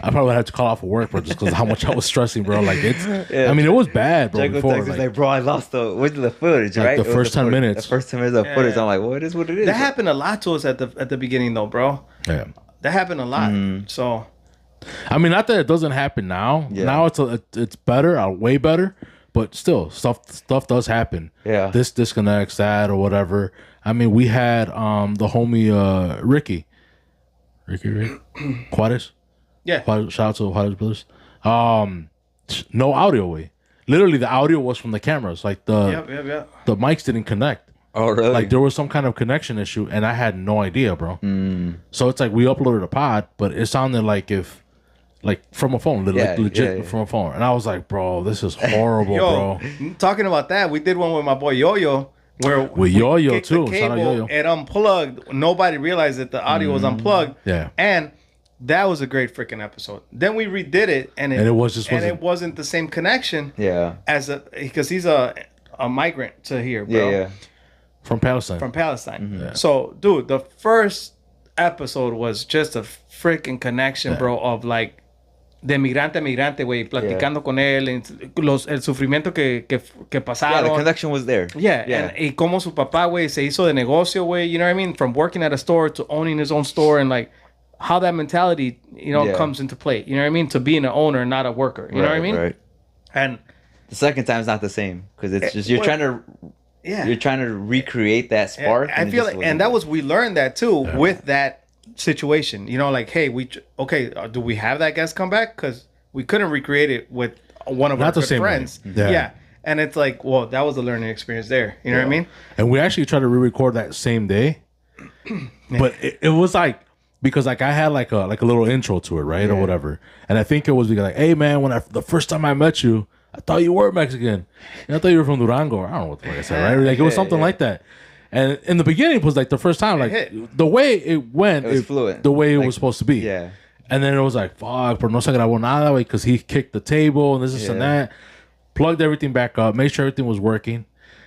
I probably had to call off of work, bro, just because how much I was stressing, bro. Like it's, I mean, it was bad, bro. Before, like, bro, I lost the footage, like right? The first 10 minutes. The first 10 minutes of footage. I'm like, well, it is what it is. That happened a lot to us at the beginning, though, bro. Yeah, that happened a lot. So, I mean, not that it doesn't happen now. Yeah. Now it's better, way better. But still, stuff does happen. Yeah. This disconnects, that, or whatever. I mean, we had the homie Ricky Juarez. Yeah. Shout out to Juarez Brothers. No audio way. Literally, the audio was from the cameras. Like the mics didn't connect. Oh, really? Like there was some kind of connection issue, and I had no idea, bro. So it's like we uploaded a pod, but it sounded like from a phone, legit from a phone. And I was like, bro, this is horrible, bro. Talking about that, we did one with my boy Yo-Yo. Where with Yo-Yo too. Shout out Yo-Yo. It unplugged. Nobody realized that the audio was unplugged. Yeah. And that was a great freaking episode. Then we redid it and it wasn't the same connection. Yeah. Because he's a migrant to here, bro. Yeah. From Palestine. Yeah. So, dude, the first episode was just a freaking connection, bro, of like de migrante a migrante, güey, platicando con él, el sufrimiento que pasaron. Yeah, the connection was there. Yeah, and y cómo su papá, güey, se hizo de negocio, güey, you know what I mean? From working at a store to owning his own store, and like how that mentality, you know, comes into play. You know what I mean? To being an owner, not a worker. You know what I mean? Right. And the second time's not the same because it's just you're trying to recreate that spark. I feel like, and that was, we learned that too with that situation, you know, like, hey, do we have that guest come back? Because we couldn't recreate it with one of our good friends. Yeah. And it's like, well, that was a learning experience there. You know what I mean? And we actually tried to re-record that same day, but it was like, because like I had like a little intro to it, right, or whatever. And I think it was because like, hey man, the first time I met you, I thought you were Mexican. And I thought you were from Durango. I don't know what the fuck I said, right? Like it was something like that. And in the beginning, it was like the first time, like the way it went, it was fluent, the way it was supposed to be. Yeah. And then it was like, fuck, pero no se grabó nada, because he kicked the table and this and that. Plugged everything back up, made sure everything was working,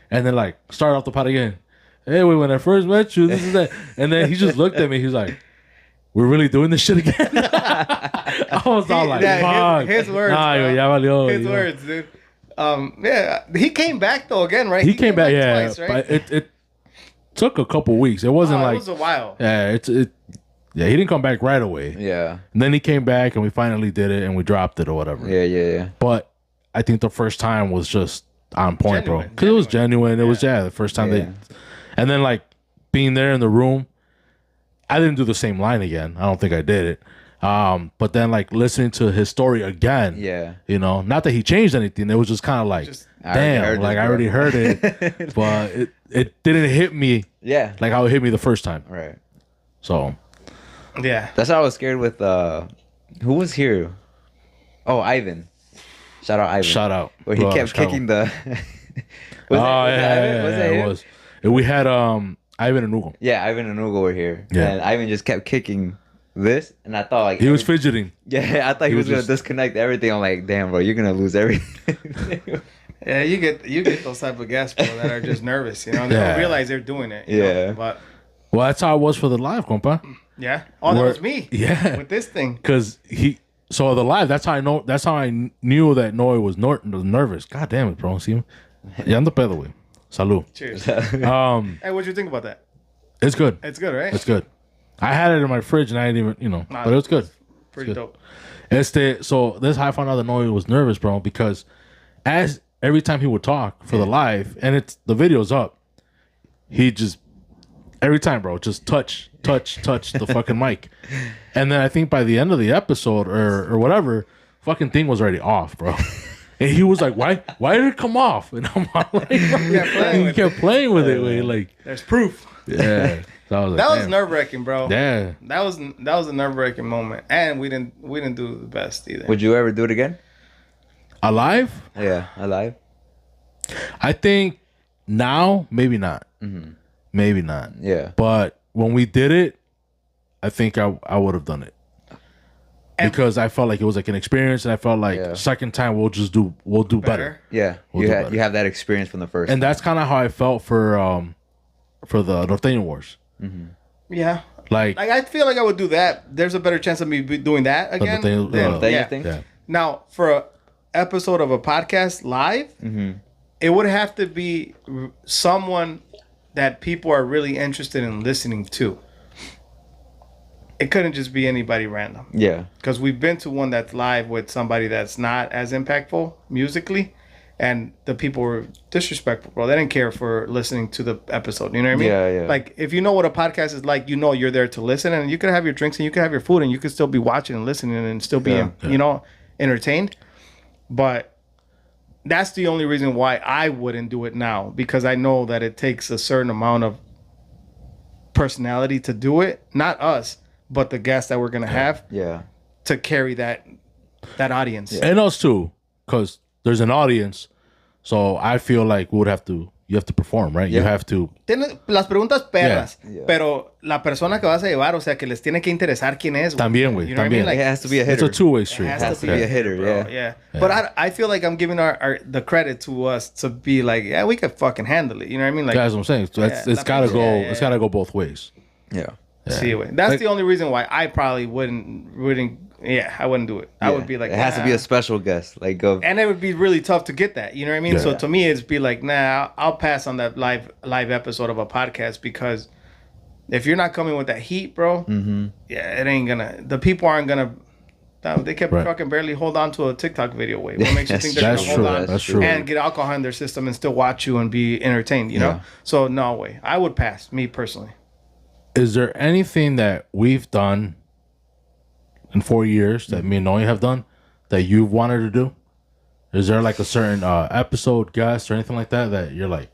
and then like started off the pot again. Hey, when I first met you, this is that. And then he just looked at me. He's like, "We're really doing this shit again?" I was all like, "Fuck." His words. Nah, ya valió, his words, dude. He came back though again, right? He came back, twice, right? But it took a couple weeks. It wasn't like, it was a while. Yeah, he didn't come back right away. Yeah. And then he came back and we finally did it and we dropped it or whatever. Yeah. But I think the first time was just on point, bro. Because it was genuine. It was the first time and then like being there in the room, I didn't do the same line again. I don't think I did it. But then like listening to his story again, you know, not that he changed anything. It was just kind of like, damn, like I already heard it, but it didn't hit me, like how it hit me the first time, right? So, that's how I was scared with. Who was here? Oh, Ivan. Shout out Ivan. Shout out. Where he kept kicking the. Was it was. We had Ivan and Hugo. Yeah, Ivan and Hugo were here, and Ivan just kept kicking this, and I thought like he was fidgeting. Yeah, I thought he was gonna disconnect everything. I'm like, damn, bro, you're gonna lose everything. Yeah, you get those type of guests, bro, that are just nervous. You know, they don't realize they're doing it. You know? But well, that's how it was for the live, compa. Yeah. Oh, that was me. Yeah. With this thing. Because so the live. That's how I know. That's how I knew that Noe was nervous. God damn it, bro. See him? Ya ando pedo, güey. Salud. Cheers. Hey, what'd you think about that? It's good. It's good, right? It's good. I had it in my fridge and I didn't even, but it was good. Pretty dope. So this is how I found out that Noe was nervous, bro, because every time he would talk for the live, and the video's up, he just every time, bro, just touch the fucking mic. And then I think by the end of the episode or whatever, fucking thing was already off, bro. And he was like, "Why did it come off?" And I'm like, he kept playing with it. Like, there's proof. Yeah. So that was nerve wracking, bro. Yeah. That was a nerve wracking moment, and we didn't do the best either. Would you ever do it again? Alive? Yeah, alive. I think now maybe not. Mm-hmm. Maybe not. Yeah. But when we did it, I think I would have done it. Because I felt like it was like an experience, and I felt like second time we'll do better. Yeah, you have that experience from the first. And that's kind of how I felt for the Norteño Wars. Mm-hmm. Yeah, like I feel like I would do that. There's a better chance of me doing that again. Yeah. Now for a episode of a podcast live, it would have to be someone that people are really interested in listening to. It couldn't just be anybody random. Yeah. Because we've been to one that's live with somebody that's not as impactful musically, and the people were disrespectful, bro. They didn't care for listening to the episode. You know what I mean? Yeah. Like, if you know what a podcast is like, you're there to listen, and you could have your drinks and you could have your food and you could still be watching and listening and still be, entertained. But that's the only reason why I wouldn't do it now, because I know that it takes a certain amount of personality to do it. Not us, but the guests that we're gonna have, to carry that audience, and us too, because there's an audience. So I feel like you have to perform, right? You have to. Tiene las preguntas perras, pero la persona que vas a llevar, o sea, que les tiene que interesar quién es. También, güey. You know what I mean? Like, it has to be a hitter. It's a two-way street. It has to be a hitter, yeah. But I feel like I'm giving the credit to us to be like, yeah, we could fucking handle it. You know what I mean? Like, that's what I'm saying. So it's gotta go. It's gotta go both ways. Yeah. See, that's the only reason why I probably wouldn't. Yeah, I wouldn't do it. I would be like, it has to be a special guest, and it would be really tough to get that. You know what I mean? So to me, it'd be like, nah, I'll pass on that live episode of a podcast, because if you're not coming with that heat, bro, it ain't gonna. The people aren't gonna. They kept fucking barely hold on to a TikTok video. What makes you think they're gonna hold on? That's true. And get alcohol in their system and still watch you and be entertained? You know? So no way. I would pass. Me personally. Is there anything that we've done in 4 years that me and Noe have done that you've wanted to do? Is there like a certain episode, guest, or anything like that you're like,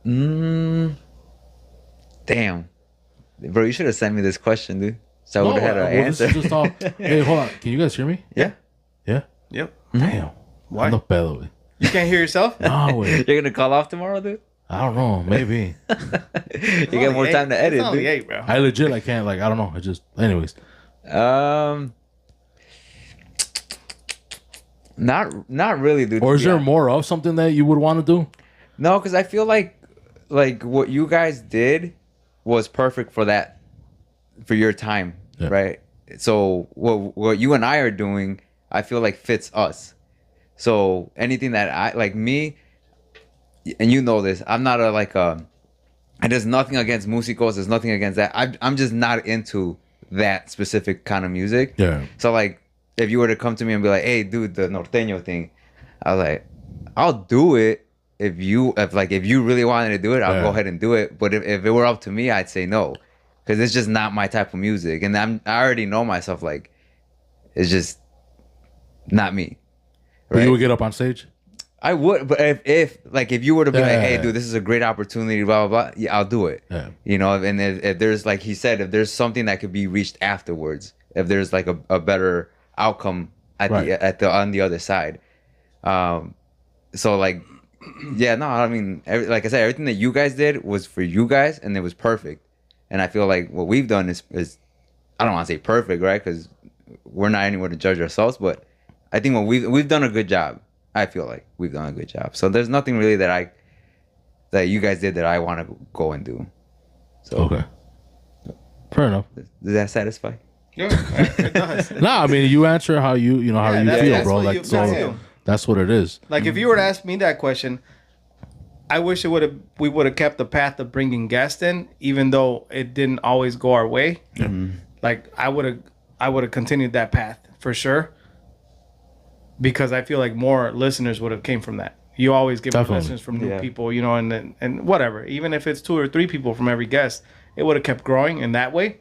damn, bro, you should have sent me this question, dude. So I would have had an answer. This is just all, hey, hold on, can you guys hear me? Yeah. Yep. Damn. Why? No pedo, güey. You can't hear yourself? No, way. You're gonna call off tomorrow, dude? I don't know, maybe. You get more time to edit, it's only dude. 8, bro. I legit, I can't, I don't know. I just, anyways. Not really, dude. Or is there more of something that you would want to do? No, because I feel like what you guys did was perfect for your time, right? So what you and I are doing, I feel like fits us. So anything that I like, me, and you know this, I'm not and there's nothing against músicos, there's nothing against that. I'm just not into that specific kind of music. Yeah. So like, if you were to come to me and be like, hey, dude, the norteño thing, I was like, I'll do it if you really wanted to do it, I'll go ahead and do it. But if it were up to me, I'd say no, because it's just not my type of music, and I already know myself, like, it's just not me. Right? But you would get up on stage? I would, but if you were to be like, hey, dude, this is a great opportunity, blah blah blah, yeah, I'll do it. Yeah. You know, and if there's, like he said, if there's something that could be reached afterwards, if there's like a better outcome on the other side, so like, yeah, no, I mean, like I said, everything that you guys did was for you guys, and it was perfect. And I feel like what we've done is I don't want to say perfect, right? Because we're not anywhere to judge ourselves, but I think we've done a good job. I feel like we've done a good job. So there's nothing really that you guys did that I want to go and do. So okay, fair enough. Does that satisfy? Yeah, it does. Nah, I mean, you answer how you feel, bro. Like, so that's what it is. Like, if you were to ask me that question, I wish we would have kept the path of bringing guests in, even though it didn't always go our way. Like I would have continued that path for sure, because I feel like more listeners would have came from that. You always get more listeners from new people, you know, and whatever. Even if it's 2 or 3 people from every guest, it would have kept growing in that way,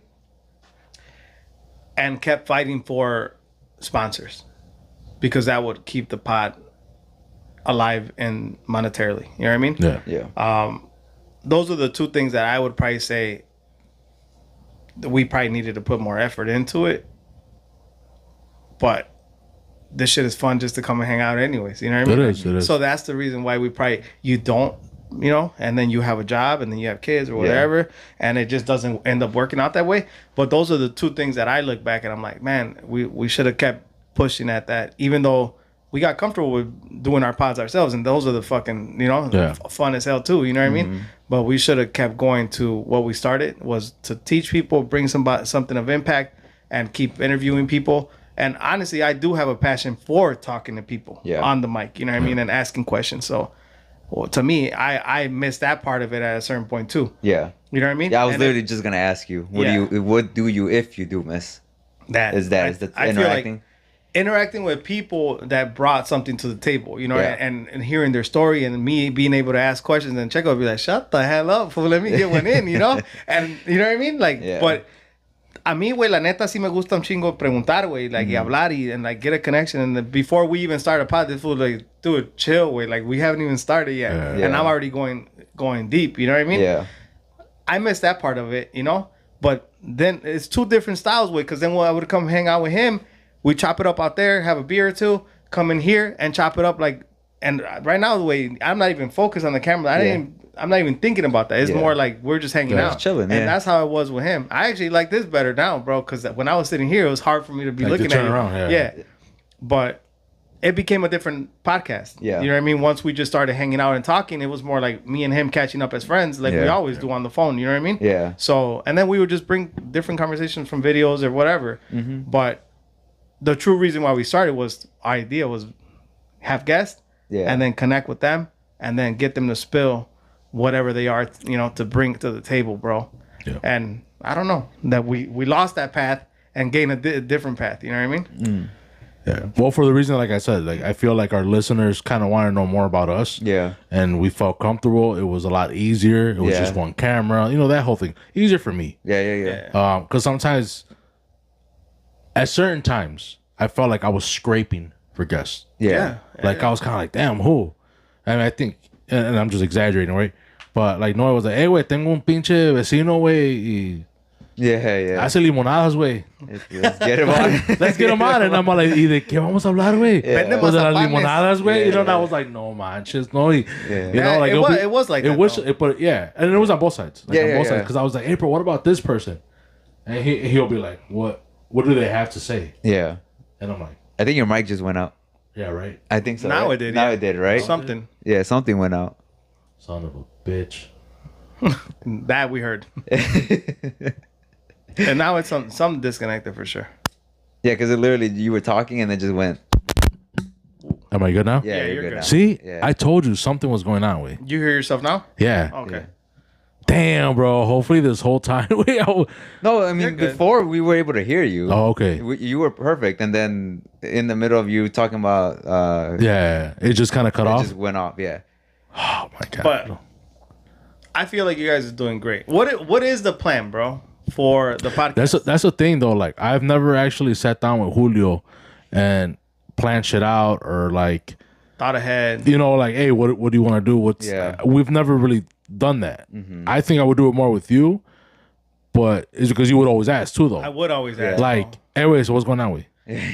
and kept fighting for sponsors, because that would keep the pod alive and monetarily. You know what I mean? Yeah. Those are the 2 things that I would probably say that we probably needed to put more effort into it. But this shit is fun just to come and hang out anyways. You know what I mean? It is. So that's the reason why we probably, you don't, you know, and then you have a job and then you have kids or whatever, and it just doesn't end up working out that way. But those are the 2 things that I look back and I'm like, man, we should have kept pushing at that, even though we got comfortable with doing our pods ourselves, and those are the fucking, you know, fun as hell too. You know what I mean? But we should have kept going to what we started, was to teach people, bring something of impact, and keep interviewing people. And honestly, I do have a passion for talking to people on the mic. You know what I mean? And asking questions. So, well, to me, I missed that part of it at a certain point too. Yeah. You know what I mean? Yeah, I was literally just gonna ask you, what do you if you do miss? Is that interacting? Interacting with people that brought something to the table, you know, and hearing their story, and me being able to ask questions, and Checo would be like, shut the hell up, fool, let me get one in, you know? And you know what I mean? Like, but a mí, güey, la neta sí me gusta un chingo preguntar, güey, like, y hablar, and like get a connection. And before we even start a pod, this fool like, dude, chill, güey, like we haven't even started yet. And I'm already going deep, you know what I mean? Yeah. I missed that part of it, you know? But then it's 2 different styles, güey, because then I would come hang out with him. We chop it up out there, have a beer or 2, come in here and chop it up like. And right now, the way I'm not even focused on the camera, I'm not even thinking about that. It's more like we're just hanging out, just chilling, and that's how it was with him. I actually like this better now, bro, because when I was sitting here, it was hard for me to be looking to turn at it. around, But it became a different podcast. Yeah, you know what I mean. Once we just started hanging out and talking, it was more like me and him catching up as friends, like we always do on the phone. You know what I mean? Yeah. So, and then we would just bring different conversations from videos or whatever. But the true reason why we started was our idea was have guests, and then connect with them, and then get them to spill whatever they are, you know, to bring to the table, bro. Yeah. And I don't know that we lost that path and gained a different path. You know what I mean? Yeah. Well, for the reason, like I said, like I feel like our listeners kind of want to know more about us. Yeah. And we felt comfortable. It was a lot easier. It was just one camera. You know, that whole thing. Easier for me. Yeah. Because sometimes, at certain times, I felt like I was scraping for guests. Yeah. Like I was kind of like, damn, who? And I think, and I'm just exaggerating, right? But like Noah was like, hey, güey, tengo un pinche vecino, güey, y hace limonadas, güey. Let's get him on. Let's get him on. And I'm like, ¿y de qué vamos a hablar, güey? Pues de las limonadas, güey. You know, and I was like, no manches, no. You know, like it was like that. But and it was on both sides. Like on both sides. Because I was like, hey, bro, what about this person? And he'll be like, what do they have to say? Yeah. And I'm like, I think your mic just went out. Yeah, right. I think so. Now right? it did. Now it did, right? Something. Yeah, something went out. Son of a bitch. That we heard. And now it's some disconnected for sure. Yeah, because it literally, you were talking and it just went. Am I good now? Yeah, you're good now. See? Yeah. I told you something was going on, wait. You hear yourself now? Yeah. Okay. Yeah. Damn, bro. Hopefully this whole time. No, I mean, before we were able to hear you. Oh, okay. You were perfect. And then in the middle of you talking about. Yeah. It just kind of cut off. It just went off. Yeah. Oh, my God. But I feel like you guys are doing great. What is the plan, bro, for the podcast? That's the thing, though. Like, I've never actually sat down with Julio and planned shit out or, like, thought ahead. You know, like, hey, what do you want to do? We've never really done that. I think I would do it more with you, but it's because you would always ask too, though. I would always ask. Like, anyway, so what's going on, with?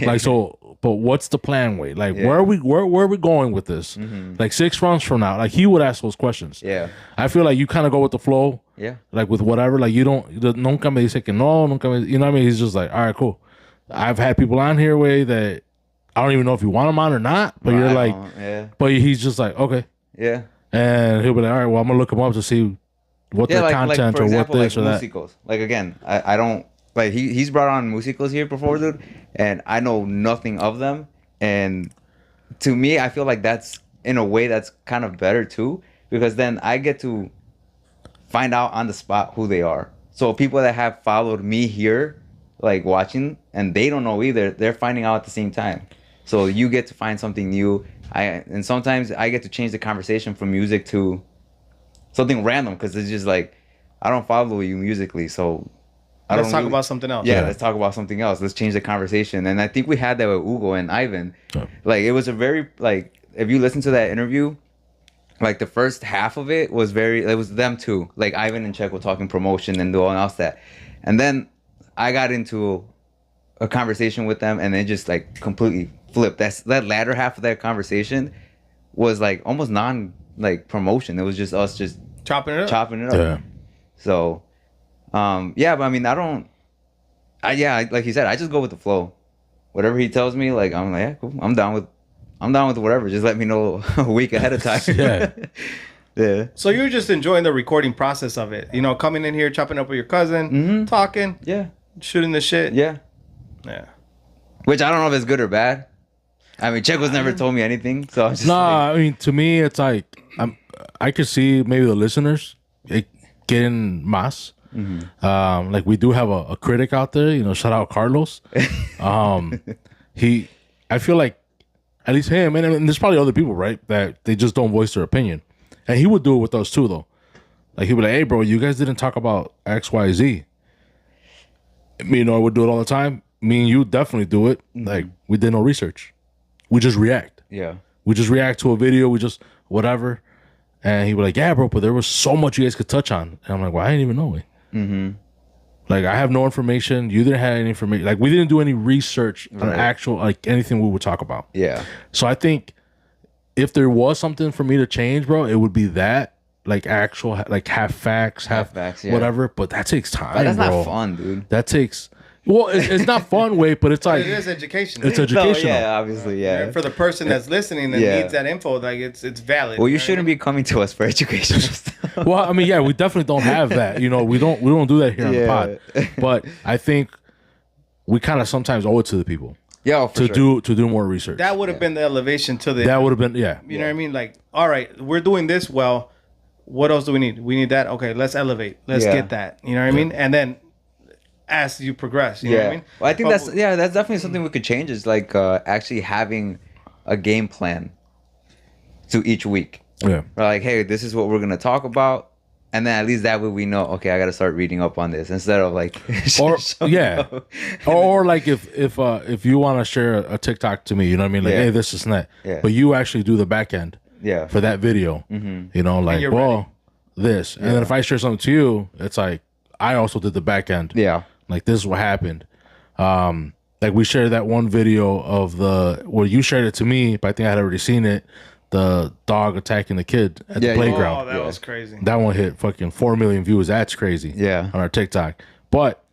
Like, so, but what's the plan, way? Like, where are we going with this? Like 6 rounds from now, like he would ask those questions. Yeah, I feel like you kind of go with the flow. Yeah, like with whatever. Like you don't. Nunca me dice que no. Nunca me. You know what I mean? He's just like, all right, cool. I've had people on here, way that I don't even know if you want them on or not. But you're like, but he's just like, okay, yeah. And he'll be like, all right, well, I'm gonna look him up to see what their content for or example, what this or that. Musicals. Like again, I don't like he's brought on musicals here before, dude, and I know nothing of them. And to me, I feel like that's in a way that's kind of better too, because then I get to find out on the spot who they are. So people that have followed me here, like watching, and they don't know either, they're finding out at the same time. So you get to find something new. And sometimes I get to change the conversation from music to something random, because it's just like, I don't follow you musically, so let's talk about something else. Yeah, let's talk about something else. Let's change the conversation. And I think we had that with Hugo and Ivan. Like, it was a very, like, if you listen to that interview, like the first half of it was it was them two. Like Ivan and Checo talking promotion and doing else that. And then I got into a conversation with them, and it just like completely flipped. That latter half of that conversation was like almost like promotion. It was just us just chopping it up. Yeah. So yeah, but I mean, like he said, I just go with the flow. Whatever he tells me, like, I'm like, yeah, cool. I'm down with whatever. Just let me know a week ahead of time. Yeah. Yeah. So you're just enjoying the recording process of it, you know, coming in here, chopping up with your cousin, talking, Yeah. shooting the shit. Yeah. Yeah. Which I don't know if it's good or bad. I mean, Checo's never told me anything, so I'm just Nah, I mean, to me, it's like I could see maybe the listeners getting más. Like, we do have a critic out there, you know. Shout out Carlos. I feel like at least him, and there's probably other people, right, that they just don't voice their opinion. And he would do it with us too, though. Like, he'd be like, "Hey, bro, you guys didn't talk about X, Y, Z." Me and I would do it all the time. Me and you definitely do it. Like, we did no research. We just react. Yeah. We just react to a video. We just whatever. And he was like, "Yeah, bro, but there was so much you guys could touch on." And I'm like, "Well, I didn't even know it." Like, I have no information. You didn't have any information. Like, we didn't do any research on actual, like, anything we would talk about. Yeah. So I think if there was something for me to change, bro, it would be that. Like, actual, like, half facts, yeah. whatever. But that takes time, But that's bro. not fun, dude. That takes... Well, it's not fun way, but it's like... It is educational. It's educational. No, yeah, obviously, yeah. For the person that's listening and needs that info, like, it's valid. Well, you shouldn't be coming to us for educational stuff. Well, I mean, yeah, we definitely don't have that. You know, we don't do that here on the pod. But I think we kind of sometimes owe it to the people. Yeah, for to do more research. That would have been the elevation to the... That would have been, yeah. You know what I mean? Like, all right, we're doing this well. What else do we need? We need that. Okay, let's elevate. Let's get that. You know what I mean? And then as you progress, you know what I mean? Well, I think that's definitely something we could change, is like actually having a game plan to each week. Yeah. We're like, hey, this is what we're gonna talk about, and then at least that way we know, okay, I gotta start reading up on this instead of like or like if you want to share a TikTok to me, you know what I mean, like, hey, this is that, but you actually do the back end for that video, you know, like, well, this, and then if I share something to you, it's like I also did the back end, like, this is what happened. Like, we shared that one video of you shared it to me, but I think I had already seen it, the dog attacking the kid at the playground. Oh, that was crazy. That one hit fucking 4 million views. That's crazy. Yeah. On our TikTok. But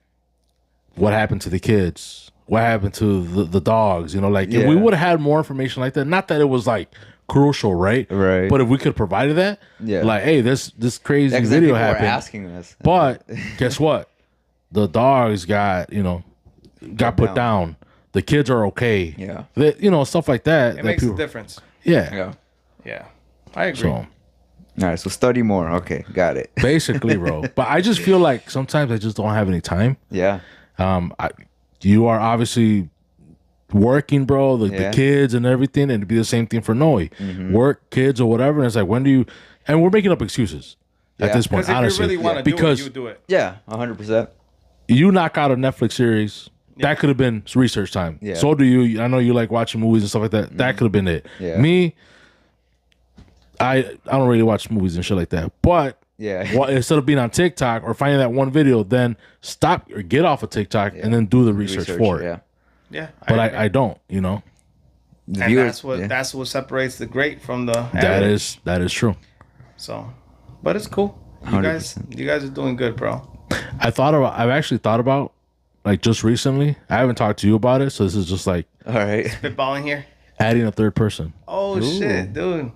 what happened to the kids? What happened to the dogs? You know, like, if we would have had more information like that, not that it was like crucial, right? Right. But if we could have provided that, like, hey, this crazy video happened. Asking us. But guess what? The dogs got put down. The kids are okay. Yeah. You know, stuff like that. It makes a difference. Yeah. Yeah. I agree. So, all right, so study more. Okay, got it. Basically, bro. But I just feel like sometimes I just don't have any time. Yeah. You are obviously working, bro, the kids and everything, and it'd be the same thing for Noe. Work, kids, or whatever. And it's like, when do you... And we're making up excuses at this point, because honestly. if you really want to do it, you do it. Yeah, 100%. You knock out a Netflix series... That could have been research time. Yeah. So do you. I know you like watching movies and stuff like that. That could have been it. Yeah. Me, I don't really watch movies and shit like that. But instead of being on TikTok or finding that one video, then stop or get off of TikTok and then do the research for it. Yeah. But I don't, you know. And that's what separates the great from the average. That is true. So, but it's cool. You guys are doing good, bro. I've actually thought about, like, just recently, I haven't talked to you about it, so this is just like, all right, spitballing here, adding a third person. Oh, shit, dude.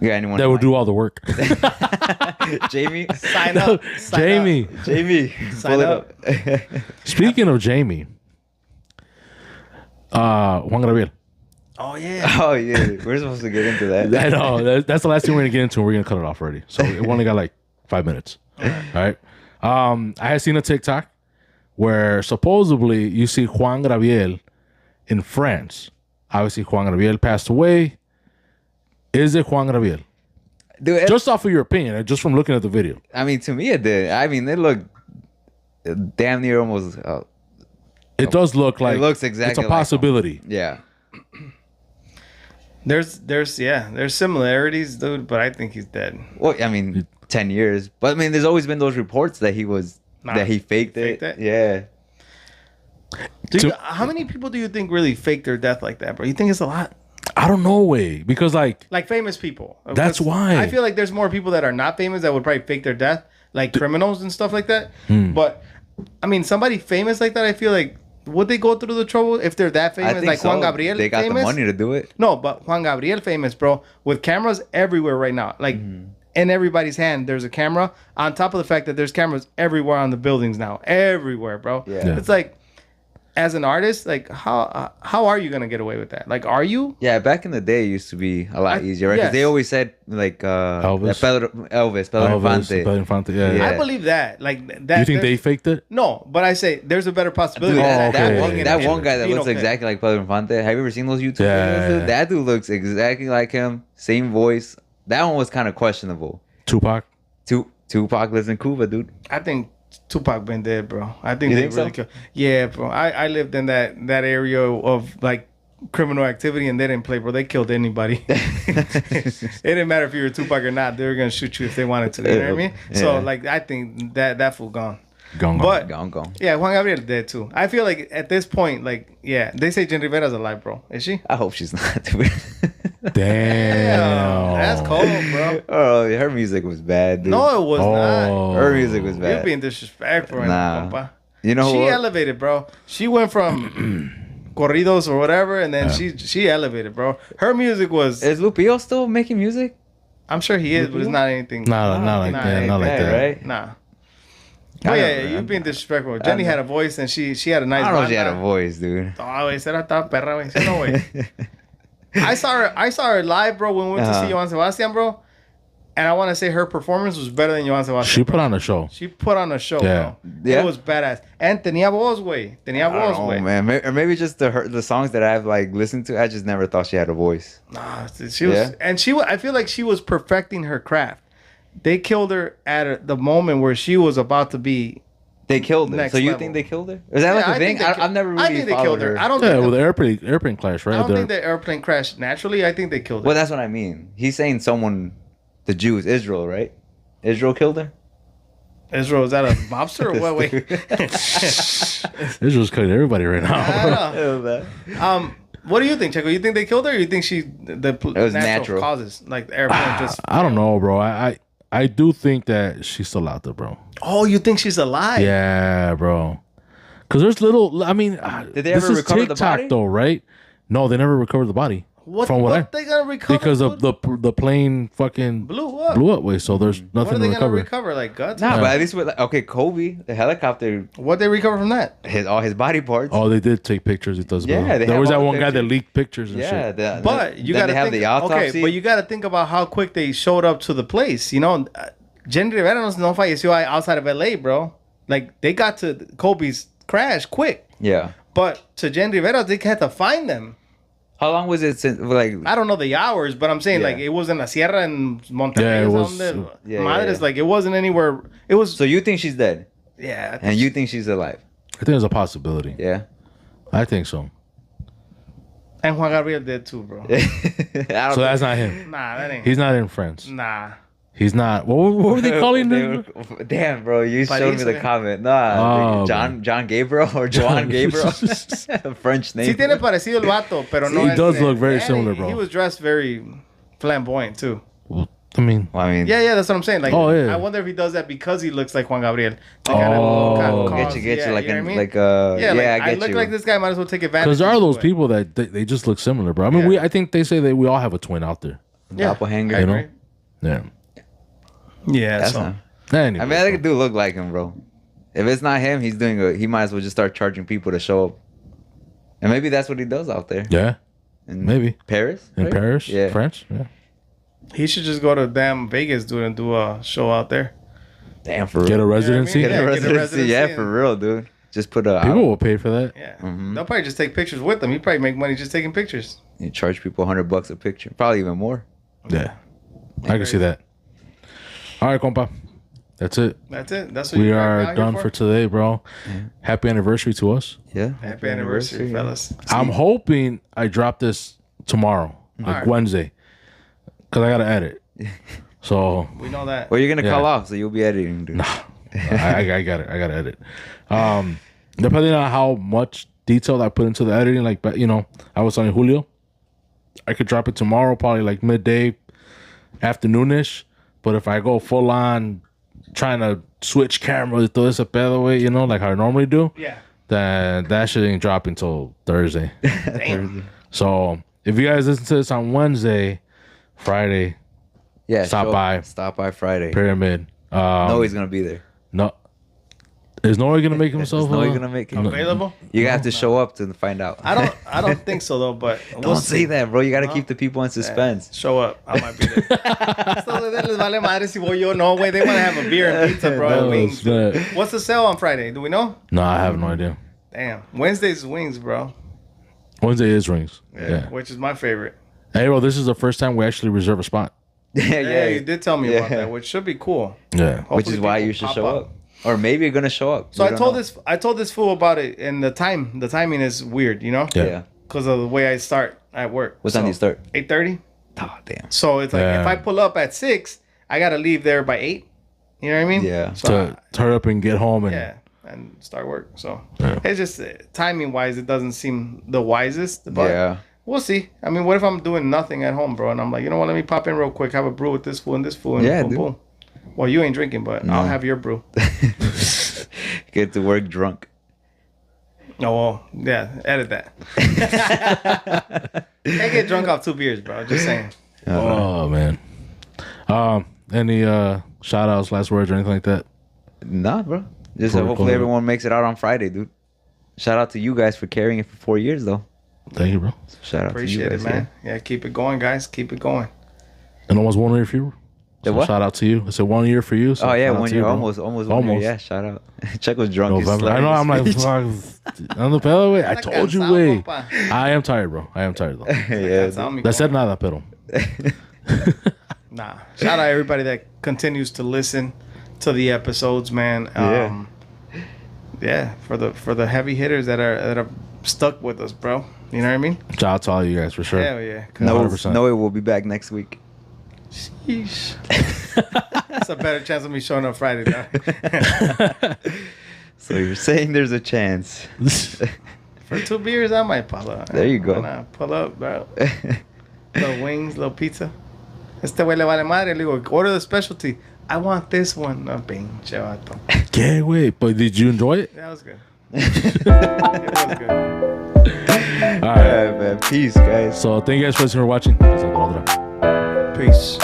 Yeah, anyone that would do all the work. Jamie, sign up. Jamie, sign up. Speaking of Jamie, Juan Gabriel. Oh yeah. Oh yeah, we're supposed to get into that. I know. That's the last thing we're gonna get into. And we're gonna cut it off already. So it only got like 5 minutes. All right. I had seen a TikTok where supposedly you see Juan Gabriel in France. Obviously, Juan Gabriel passed away. Is it Juan Gabriel? Dude, Just off of your opinion, just from looking at the video. I mean, to me it did. I mean, it looked damn near almost. It does look like it looks exactly. it's a like possibility. yeah. There's similarities, dude, but I think he's dead. Well, I mean, 10 years, but I mean, there's always been those reports that he faked it. Yeah. How many people do you think really fake their death like that, bro? You think it's a lot? I don't know, way because like famous people. That's why I feel like there's more people that are not famous that would probably fake their death, like criminals and stuff like that. But I mean, somebody famous like that, I feel like would they go through the trouble if they're that famous? Like Juan Gabriel, they got famous? the money to do it. No, but Juan Gabriel famous, bro, with cameras everywhere right now, like in everybody's hand. There's a camera. On top of the fact that there's cameras everywhere on the buildings now, everywhere, bro. Yeah. It's like, as an artist, like how are you gonna get away with that? Like, are you? Yeah, back in the day, it used to be a lot easier, right? Because they always said like Elvis, Pedro Infante. Yeah. I believe that. Like that. You think they faked it? No, but I say there's a better possibility. Dude, of that one guy that being looks okay. exactly like Pedro Infante. Have you ever seen those YouTube videos? Yeah. Dude? That dude looks exactly like him. Same voice. That one was kind of questionable. Tupac. Tupac lives in Cuba, dude. I think Tupac been dead, bro. I think You they think really so? killed. Yeah, bro. I lived in that area of like criminal activity, and they didn't play, bro. They killed anybody. It didn't matter if you were Tupac or not. They were gonna shoot you if they wanted to. You know what I mean? Yeah. So like, I think that fool gone. Gone. But Gone. yeah, Juan Gabriel dead too. I feel like at this point, like, yeah, they say Jen Rivera's alive, bro. Is she? I hope she's not, dude. Damn. That's cold, bro. Oh, her music was bad, dude. No, it was not. Her music was You're bad. being disrespectful, right Nah. now, compa. You know She what? elevated, bro. She went from corridos or whatever, and then she elevated, bro. Her music was. Is Lupillo still making music? I'm sure he is, but it's not anything. Not like that. Not like that. Right? Nah. I Oh don't yeah, know, you're man. being disrespectful. Jenny had a voice, and she had a nice. I don't know if she banda. had a voice, dude. Oh, güey, será tan perra, güey. Sí, no, güey. I saw her live, bro, when we went to see Johann Sebastian, bro. And I want to say her performance was better than Johann Sebastian. She put on a show. She put on a show, Yeah. bro. Yeah. It was badass. And tenía voz, güey. Tenía voz, Oh güey. man, or maybe just the songs that I've like listened to. I just never thought she had a voice. Nah, she was, and I feel like she was perfecting her craft. They killed her at the moment where she was about to be. They killed her. Next So you level. think they killed her? Is that like a thing? I've never really I think they killed her. I don't Yeah, think with the airplane crash, right? I don't think the airplane crashed naturally. I think they killed her. Well, that's what I mean. He's saying someone, the Jews, Israel, right? Israel killed her. Israel, is that a mobster or what? Wait. Israel's cutting everybody right now. I don't know. What do you think, Checo? You think they killed her, or you think it was natural causes, like the airplane just? I don't know, bro. I do think that she's still out there, bro. Oh, you think she's alive? Yeah, bro. Because there's little. I mean, Did they this ever is recover the TikTok body? though, right? No, they never recovered the body. What they gonna recover? Because of the plane fucking blew up. Way, so there's What nothing are to they gonna recover. recover? Like guts? Nah, but at least with Kobe, the helicopter, What they recover from that? all his body parts. Oh, they did take pictures. It does. Yeah, they there have was that all the one guy that pictures. leaked pictures and Yeah, shit. But you then gotta they have think, the autopsy. okay, but you gotta think about how quick they showed up to the place. You know, Jen Rivera no falleció outside of LA, bro. Like they got to Kobe's crash quick. Yeah. But to Jen Rivera, they had to find them. How long was it since? Like, I don't know the hours, but I'm saying Yeah. like it was in La Sierra and Monterrey. Yeah, it was- Madres, like it wasn't anywhere. It was. so you think she's dead, Yeah. and you think she's alive? I think there's a possibility. Yeah. I think so. And Juan Gabriel did too, bro. I don't So know. that's not him. Nah, that ain't. He's not in France. Nah. He's not. What were they calling him? Damn, bro, you showed me the Paris, comment. Nah, Oh, John Gabriel or Joan Gabriel, French name. Sí tiene parecido el vato, pero no. He es- does look very and similar, he- bro. He was dressed very flamboyant too. I mean, Well, I mean, Yeah, that's what I'm saying. Like, Oh, yeah. I wonder if he does that because he looks like Juan Gabriel. Like, Oh. get you, yeah, like, you know what I mean? like, yeah, like, I I get look you. like this guy. Might as well take advantage. because there are of those it. people that they just look similar, bro. I mean, Yeah. I think they say that we all have a twin out there. Yeah, Doppelganger, I you know? agree. Yeah. Yeah, That's so not. Anyway, I mean, I think it do look like him, bro. If it's not him, he's doing. He might as well just start charging people to show up. And maybe that's what he does out there. yeah. In Maybe. Paris? In right? Paris? Yeah. France? Yeah. He should just go to damn Vegas, dude, and do a show out there. Damn, for real. Get a You know what I residency? mean? Get Yeah, a get a residency. residency Yeah, and- for real, dude. Just put a... People will pay for that. Yeah. Mhm. They'll probably just take pictures with them. He probably make money just taking pictures. You charge people $100 a picture. Probably even more. Yeah. I can see that. All right, compa. That's it. That's it. That's what We you are done for today, bro. Yeah. Happy anniversary to us. Yeah. Happy anniversary, fellas. I'm hoping I drop this tomorrow, like Alright. Wednesday, because I got to edit. So We know that. Well, you're going to Yeah. call off, so you'll be editing, dude. I got it. I got to edit. Depending on how much detail I put into the editing, like, but you know, I was telling Julio, I could drop it tomorrow, probably like midday, afternoonish. But if I go full on trying to switch cameras, throw this a pedo way, you know, like I normally do, Yeah. then that shit ain't dropping until Thursday. Damn. So if you guys listen to this on Wednesday, Friday, Yeah. Stop by. Stop by Friday. Pyramid. No, he's going to be there. No. Is Noah gonna make himself? No, he's going to make it. Available? You have to show up to find out. I don't think so though, but Don't say that, bro. You got to keep the people in suspense. Show up. I might be there. So les vale madre si voy yo. No, way. They want to have a beer and pizza, bro. No, Wings. but- What's the sale on Friday? Do we know? No, I have no idea. Damn. Wednesday's wings, bro. Wednesday is rings. Yeah. Which is my favorite. Hey, bro, this is the first time we actually reserve a spot. Yeah, you did tell me about Yeah. that, which should be cool. Yeah. Which is Hopefully why people you should pop show up. Or maybe you're going to show up. So We I don't told know. I told this fool about it, and the timing is weird, you know, Yeah. Yeah. because of the way I start at work. What time do you start? 8:30. Oh, damn. So it's like Yeah. if I pull up at 6, I gotta leave there by 8. You know what I mean? Yeah. So To hurry up and get home and and start work. So Yeah. it's just timing wise, it doesn't seem the wisest. But Yeah. we'll see. I mean, what if I'm doing nothing at home, bro? And I'm like, you know what? Let me pop in real quick, have a brew with this fool and this fool, and Yeah, boom, dude. boom. Well, you ain't drinking, but I'll have your brew. Get to work drunk. Oh, well, yeah, edit that. Can't get drunk off 2 beers, bro. Just saying. Oh man. Any shout outs, last words or anything like that? Nah, bro. Just For hopefully recording. everyone makes it out on Friday, dude. Shout out to you guys for carrying it for 4 years, though. Thank you, bro. Shout out Appreciate to you it, guys. man. Yeah, keep it going, guys. Keep it going. And almost 1 year for you. The So what? shout out to you. It's a 1 year for you. So Oh yeah, shout out 1 to year, you, bro. almost 1 year. Yeah, shout out. Chuck was drunk. He's November. I slurring know. his I'm like, speech. fuck, on the pedo way. I told you, Cansado, way. compa. I am tired, bro. I am tired though. yeah, Cansado, mi That said, compa. nada, pero. Nah. Shout out everybody that continues to listen to the episodes, man. Yeah, for the heavy hitters that are stuck with us, bro. You know what I mean? Shout out to all you guys for sure. Hell yeah. no, 100%. Noah will be back next week. Sheesh. That's a better chance of me showing up Friday, dog. So you're saying there's a chance? For 2 beers, I might pull up. There you go. Why not? Pull up, bro. Little wings, little pizza. Este güey le vale madre. Le digo, order the specialty. I want this one. No, pinche vato. Yeah, wait. But did you enjoy it? That was good. It was good. All right. All right, man. Peace, guys. So thank you guys for listening or watching. Peace.